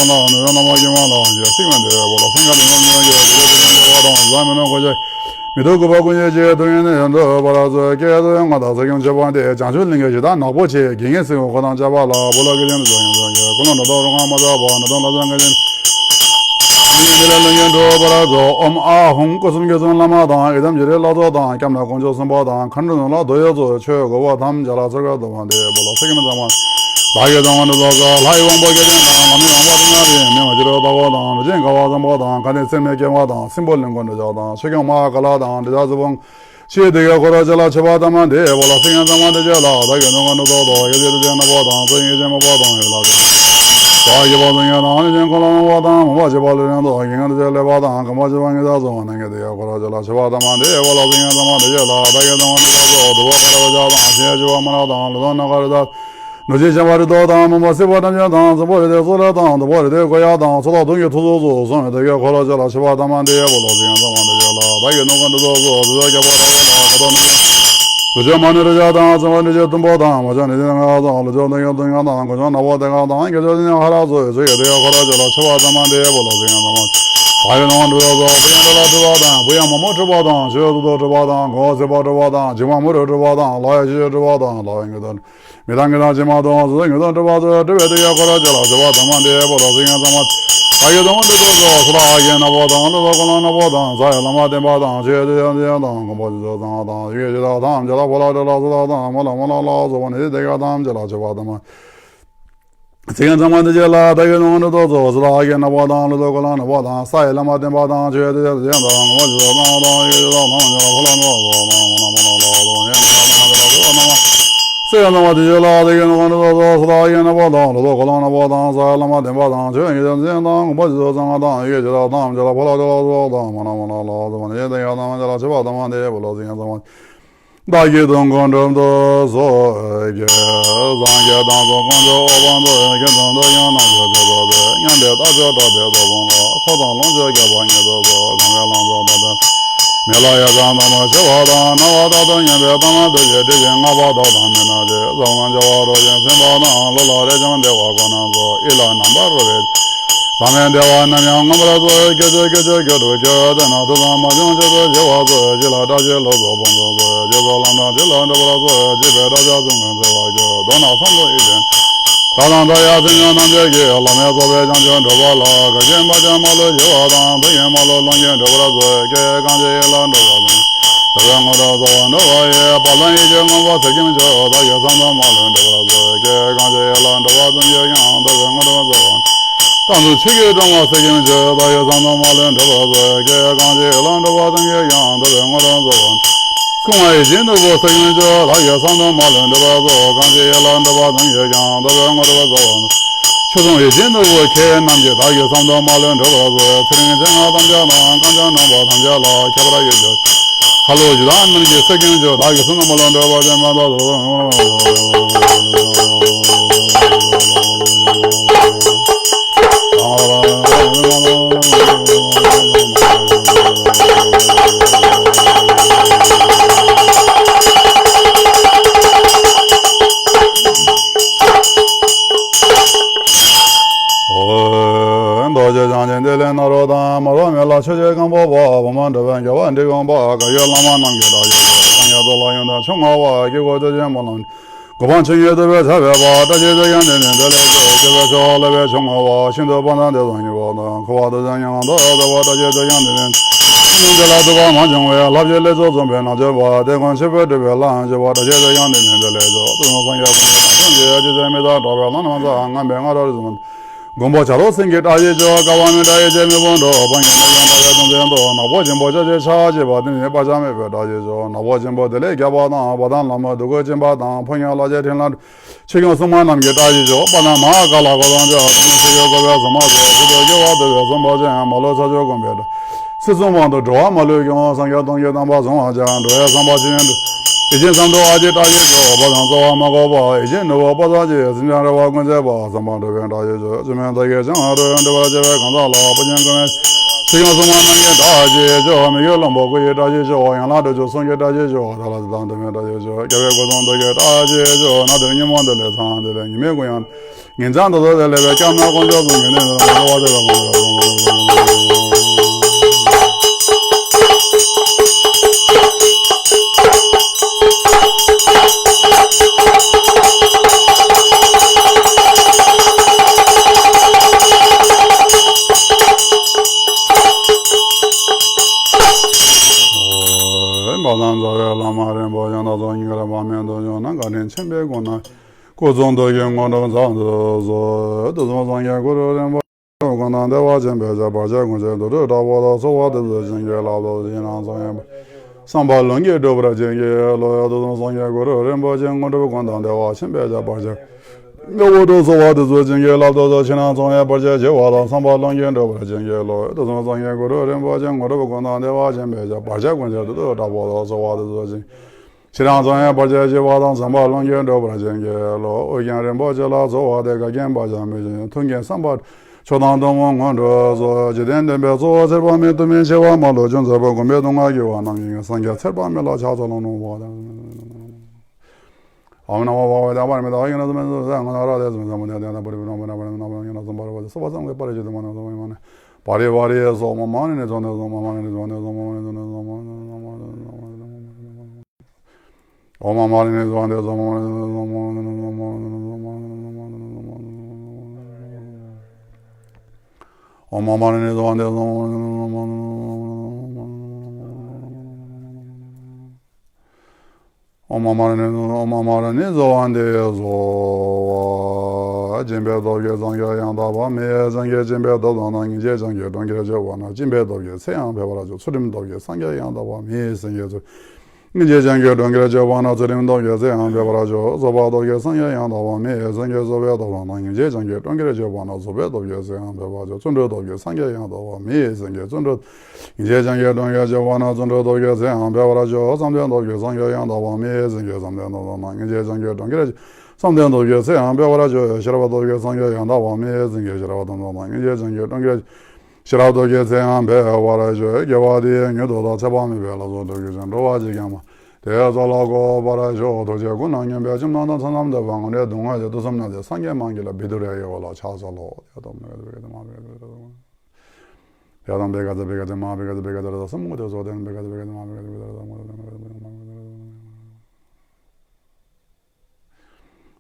A: 나마기마라 시간데 보라 생각이 너무 게 자면은 거제 미도고 바군예제 동에는 연도 바라서 계도 영마다 적용 저반데 장출는 게지다 나보체 경에서 고단 잡아라 볼라게는 저용저 고노도 도롱아마다 바나도 나장게는 미들는 연도 바라서 엄아홍 고슴게선 라마다 이담 제레라도다 감나 공조선바다 칸르노라 도여조 최고와 담자라서가도 반데 볼라 세계는 자만 나게 동안도서 라이왕보게 된다 남이 왕바드나리 명지로다고다 젠가와zam보다 간에세메게와다 심볼는 건도자다 최경마가라다 데자즈봉 시에대가 고라절라 쳐바다만 데 볼라 생양자만 되절라 나게 동안도도 예제되나보다 소예제마보다 일라게 자기보등야나 안전콜라노보다 모바지발르는도 경안되절레보다 감마지방에다서 원행게되야 고라절라 쳐바다만 데 볼라 생양자만 되절라 나게 동안도도 도와가라자다 시에지와마나다 로나가르다 노제 자마르도 다음 마세바다냐 다음 버르데 소라다 버르데 고야다 소다 동에 토도도 손에 되게 걸어져라 시바다만데 볼로징아 상관되잖아 나게 노간도도 저게 버라고나 거도는 그저 마늘자다 저만데 좀보다 맞아네 내가다 저는 영동하다 그저 나와다가 나 이게저냐 하라서 저게 되게 걸어져라 시바다만데 볼로징아 상관 바이노한도도 부양도라 들어다 부양 뭐뭐 들어다 저도 들어다 고세바 들어다 지마무르 들어다 라야지 들어다 라잉거든 미당게나 지마도 저기도 들어봐서 되게 걸어져라 저바다만데 볼로징아 상관 아이동원도도 소라게 나보다 너도 나보다 자야라마데 바다 제대한데다 고보도 다다 예제다 담자라 볼라라라다 몰라몰라라 저번에 내가 담자라 저바다만 생각자만데 제라 다이동원도도 소라게 나보다 너도 나보다 사야라마데 바다 제대한다 고보도 나다 예제다 담자라 볼라노 세야나마디절라 대견노간도도 소다이나보다 너도 고라나보다 사야라마데 바다 제대한다 고보도 장하다 예제다 담자라 볼라라라다 마나마나라 예대야 담자라 저바다만데 볼라징아다만 다게 동건dom도 소게 장게 당도 건조 오반도 게동도 야나저저도 냥데 다저다데도 본로 코당롱저게 방에도도 강가랑도다 멜라야자나마 저와다 나와다도 냥베다마도 제대경아바도 담나데 정만저와로 연생바나 로라레정데 와고나고 일라 남바로레 담엔데와 남양아브라도 게저게저게도 저다나도 마정저도 저와도 지라다제로도 본도도 저돌람나 질란도브라도 지베라자중간저와저 도나선도 이젠 다단다 야생년 남자게 알라메 소베 장전 더발라 가젠 바자말로 요하단 베예말로 랑겐 더브라조게 간제란 더발라 다랑어라도 너와의 발란이 정원과 책임져 다 여성도 말은 더브라조게 간제란 더바든 여양 더병어도 당수 체계정과 책임져 다 여성도 말은 더브라조게 간제란 더바든 여양 더병어도 공화의 진도고 책임져 다 여성도 말은 더바도 간제란 더바든 여양 더병어도 초동의 진도고 개남제 다 여성도 말은 더바도 트링정아 담자나 간자나 담자라 개브라 여죠 할로지도 않는 게 책임져 다 여성도 말은 도저장전들의 나로다 마로멜라 최재강보바 보만더변 교환대강바 가열라만남게다 상야돌라연다 총화와 기고저제만은 고반청에도베 자베바 다제저양되는데레 저베저레베 총화와 신도반한대동이보다 고와도장양도 다와다제저양되는 인들라도바 만정외 랍젤레조 좀변나저바 대관셰베드벨라 저바 다제저양되는데레 도노상야고 전제제제메다 도벨라나만자 안간뱅아라즈만 공보자로 생겼다지죠. 가와면 다이제 메본도 방연도 동전도 나보진 보자제 차지 받는 바자메 베다지죠. 나보진 보들에 개바다 바단 남아 두고 진바다 방연라제 된라 최경 성만 남게 다지죠. 바나 마가라고 던져 동세요가 서마제 그저와도 서마제 말로 사죠 공베다 스송만도 좋아 말로 경상야 동계 담바송 하자 도야 삼바지는 이제 상도 아직 다지죠. 바상도 마고바 이제 너와 바자지 진짜로 건제바 삼만도 변다지죠. 주면다게 장하도 연도바제 간다라 버전거면 지금서만 남게 다지죠. 미열로 먹고 다지죠. 양라도 저 성게 다지죠. 달라도 다지죠. 개별 고정도게 다지죠. 나도 님원들에 상한들에 님의 고향 인장도 될레베 깜나 건조도 있는 거와들어 바난자벨라마렌 보jan나도 인가라 바면도 요난 가렌 쳔베고나 고존도 경원도 잔도 도존상야 고로렌 보고나 대와젠베자 바자군제도 라와다 소와도 징게라도 지난상야 삼발롱게 도브라쟁게 로야도 도존상야 고로렌 보jen고도 권단대와 쳔베자 바자 너도 소와도 징게라도 지난상야 바자 제와다 삼발롱게 도브라쟁게 로 도존상야 고로렌 보jen고도 권단대와 쳔베자 바자군제도 라와다 소와도 징 지난상야 바자 제와다 삼발롱게 도브라쟁게 로 오겐ren 보자라 소와데가 겐바자메 통겐 삼발 초당동원원도 제된데베소 제바메도메 제와말로 전자보고 메동하기와 남ing가 상게 철바멜라 자자노노 와다 아무나와와 다바메다 하이나도면서 상나라데서 자모냐다 버리노마나바나바나 좀바르바 소바상게 빠르지도마나 도마네 바리바리에서 마마네 존에서 마마네 존에서 오마마네 존에서 어마마네 도안데서 어마마네 도안데서 진배도게 상야양다바 메상게 진배도도 나인제 상게 동게저와나 진배도게 세양 배워라죠 수림도게 상야양다바 메상게저 이제 장교 동게저와나 수림도게 세양 배워라죠 소바도게 상야양다바 메상게 소배도도 나인제 장교 동게저와나 소배도게 세양 배워라죠 순도도게 상야양다바 메상게 순도 이제 장교 동게저와나 순도도게 세양 배워라죠 삼전도게 상야양다바 메상게 삼전도도 나인제 장교 동게저 삼전도게 세양 배워라죠 시라바도게 상야양다바 메상게 시라바도도 나인제 장교 동게 시라도게 세양 배워라죠 개와디에 녀도다 잡아미 배라도게 전도와지가마 대야살하고 바라죠 도제고 남녀 좀 나는 사람들 방언에 동아제도 섬나제 상계만길라 비드려야 올라 차살로 야담 베가다 마베가다 섬무도 되는 베가다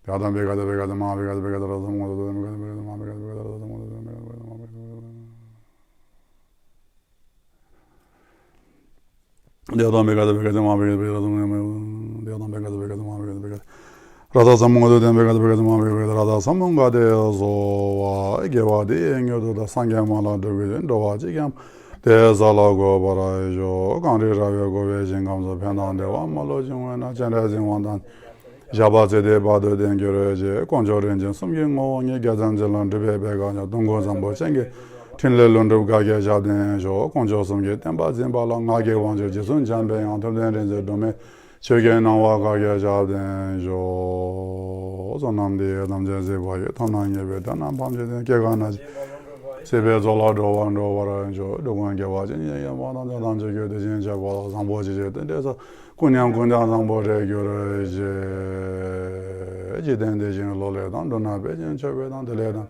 A: Yadam begada begada ma begada begada razam ma Yadam begada begada ma begada begada Yadam begada begada ma begada begada Radha Samunga den begada begada ma begada Radha Samunga de zo gewa de engyo da sangya mala de do wa jigam de zala go bara jo ganri rawe go ve jingam zo phenan de wa malo jingwa na chandra jingwan dan Jabaze de bado den göreje konjo renjin sumgen mo nge gazan jalan de be ga nya dongo zambo chenge tinle londo ga ge jaden jo konjo sumge temba zemba la nga ge wanje jisun janbe yang de den renje dome chege na wa ga ge jaden jo zonam de adam je ze ba ye tanan ye be dan bam je den ge ga na sebe zola do wan do wara jo do wan ge wa jin ya ma dan dan je ge de jin ja ba zambo je de de so Kunyam Kundam Zambore Gyoroje Jiden de Jin Loledan, Donabejin Chabedan, Deledan,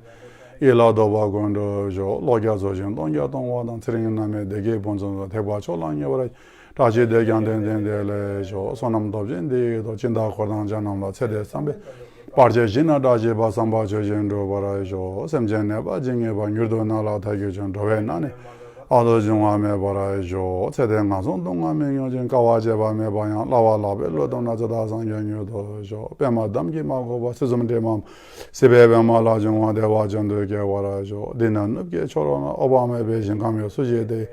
A: Ila Doba Gondo, Jo, Logazo Jin, Donga Donwadan, Triname, de Gay Bonzon, Tebacho Langavara, Taji de Ganden de Jo, Sonam Dobjin, de Dochinda Kordan Janam, Sede Sambe, Parje Jina Daji Basamba Jin do Barajo, Semjeneba, Jingeba, Yurdonala Tagijan, Dovenane. Ado jungame barajo, ceden ngazon dongame yojin kawaje ba me bayan lawa labe lo dona jada sang yanyo do jo. Pema damgi mago ba suzum de mam sebebe mala jungwa de wa jondo ge warajo. Dinan nubge chorona obame be jingam suje de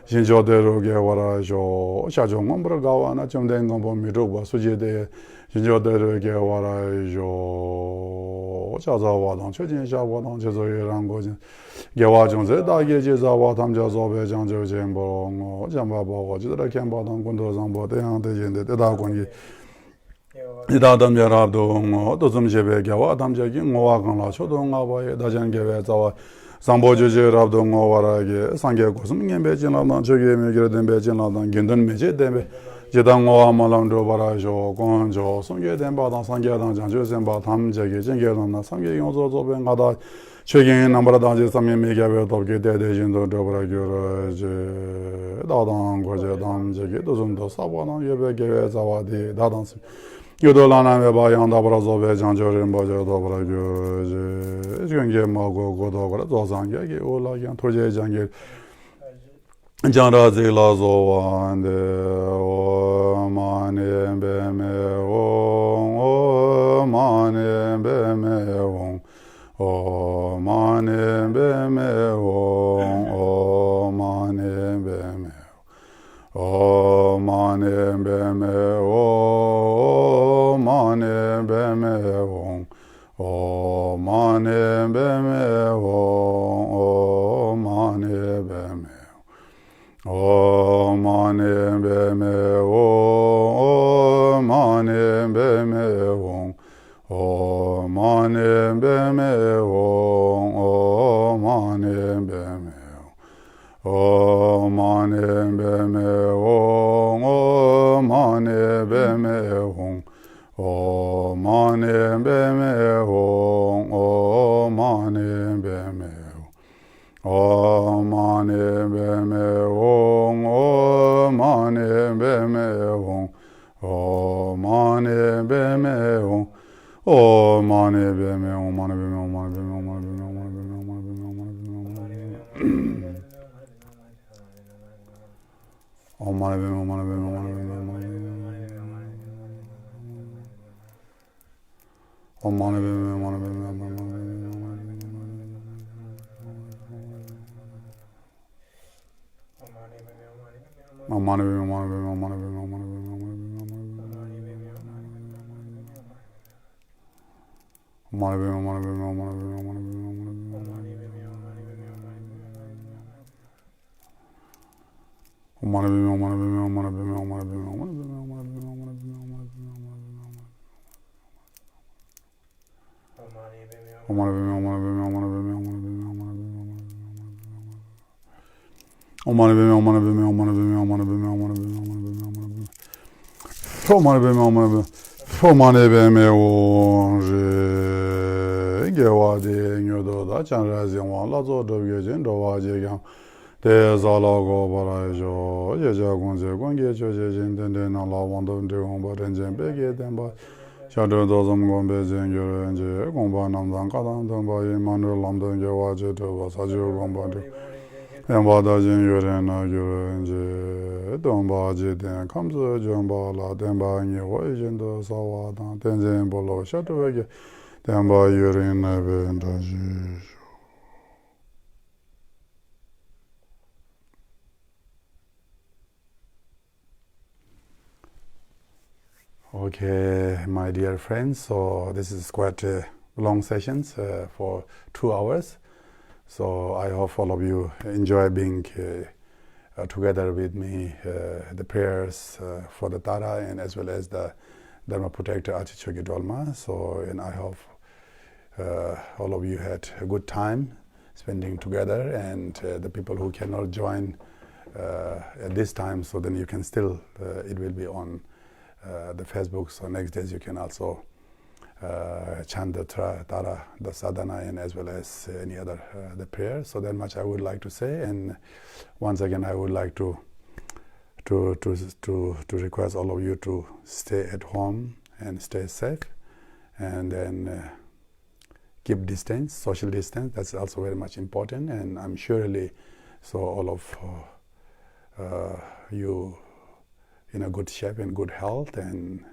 A: jinjo de ro ge warajo. Shajong ngombra gawa na chumden ngombo miru ba suje de jinjo de ro ge warajo. Chaza wa dang chojin sha wa dang jezo yeran gojin. Gewa jungze da geje za wa tam ja zo be jang jo jen bo ngo jamba bo go jidra ken ba dang kun do zang bo de yang de jen de da kon gi ida dam ja rab do ngo do zum je be gewa dam ja gi ngo wa gan la cho do nga ba ye da jan ge be za wa zang bo je je rab do ngo wa ra ge sang ge ko sum ngen be jen la dan jo ge me ge den be jen la dan gen den me je de be je dang ngo wa ma lang do ba ra jo gon jo sum ge den ba dan sang ge dan jang jo jen ba tam je ge jen ge dan na sang ge yong zo zo be nga da 최근 남바라 단지 삼면 메가베 dob게 대대진도 dob라 교러제 다단 거제 담제게 도좀더 사바나 예베게 자와디 다단스 요돌라나메 바양다 브라조베 장조른 보저 dob라 교러제 지금게 마고 고도거라 조상게 올라간 토제 장게 장라제 라조완데 오마네 베메 오마네 베메 O mane beme o mane beme o mane beme o mane beme o mane beme o mane beme o mane beme o mane beme O mane beme o mane beme o mane beme o mane beme o mane beme o mane beme o mane beme o mane beme o mane beme Oh, mane beme, oh, mane beme, oh, mane beme, oh, mane beme, oh, mane beme, oh, mane beme, oh, mane beme, oh, mane beme, oh, mane beme, oh, mane beme, oh, mane beme, oh, mane beme, Fomane beme onje gewa de nyodo da chanra zingwa la zo do ge jin do wa je gyam de za la go bara jo ye ja gon je gon ge jo je jin den den na la wan do de gon ba den jen be ge den ba
B: Shadow doesn't go Beijing, Yuranji, Gomba Namdan, Kadan, Dumbai, Manuel Lamdan, Gawaji, Sajo Gomba, and Wadajin Yurena, Yuranji, Dombaji, then comes the Jambala, Demba, and your agent, Sawada, Tenzin Bolo, Shadow, Demba Yurina, and
A: Okay, my dear friends, so this is quite a long sessions for 2 hours. So I hope all of you enjoy being together with me, the prayers for the Dattara and as well as the Dharma Protector Achichogi Dolma. So, and I hope all of you had a good time spending together, and the people who cannot join at this time, so then you can still, it will be on the Facebook, so next days you can also chant the Dattara, the sadhana, and as well as any other the prayer. So that much I would like to say, and once again I would like to request all of you to stay at home and stay safe, and then keep distance, social distance. That's also very much important, and I'm surely so all of you in a good shape and good health, and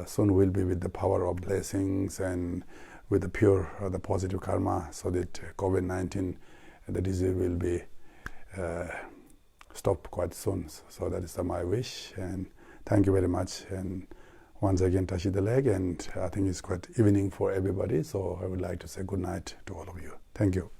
A: soon we'll be with the power of blessings and with the pure, the positive karma, so that COVID-19, the disease will be stopped quite soon. So that is my wish, and thank you very much. And once again, Tashi the leg, and I think it's quite evening for everybody, so I would like to say good night to all of you. Thank you.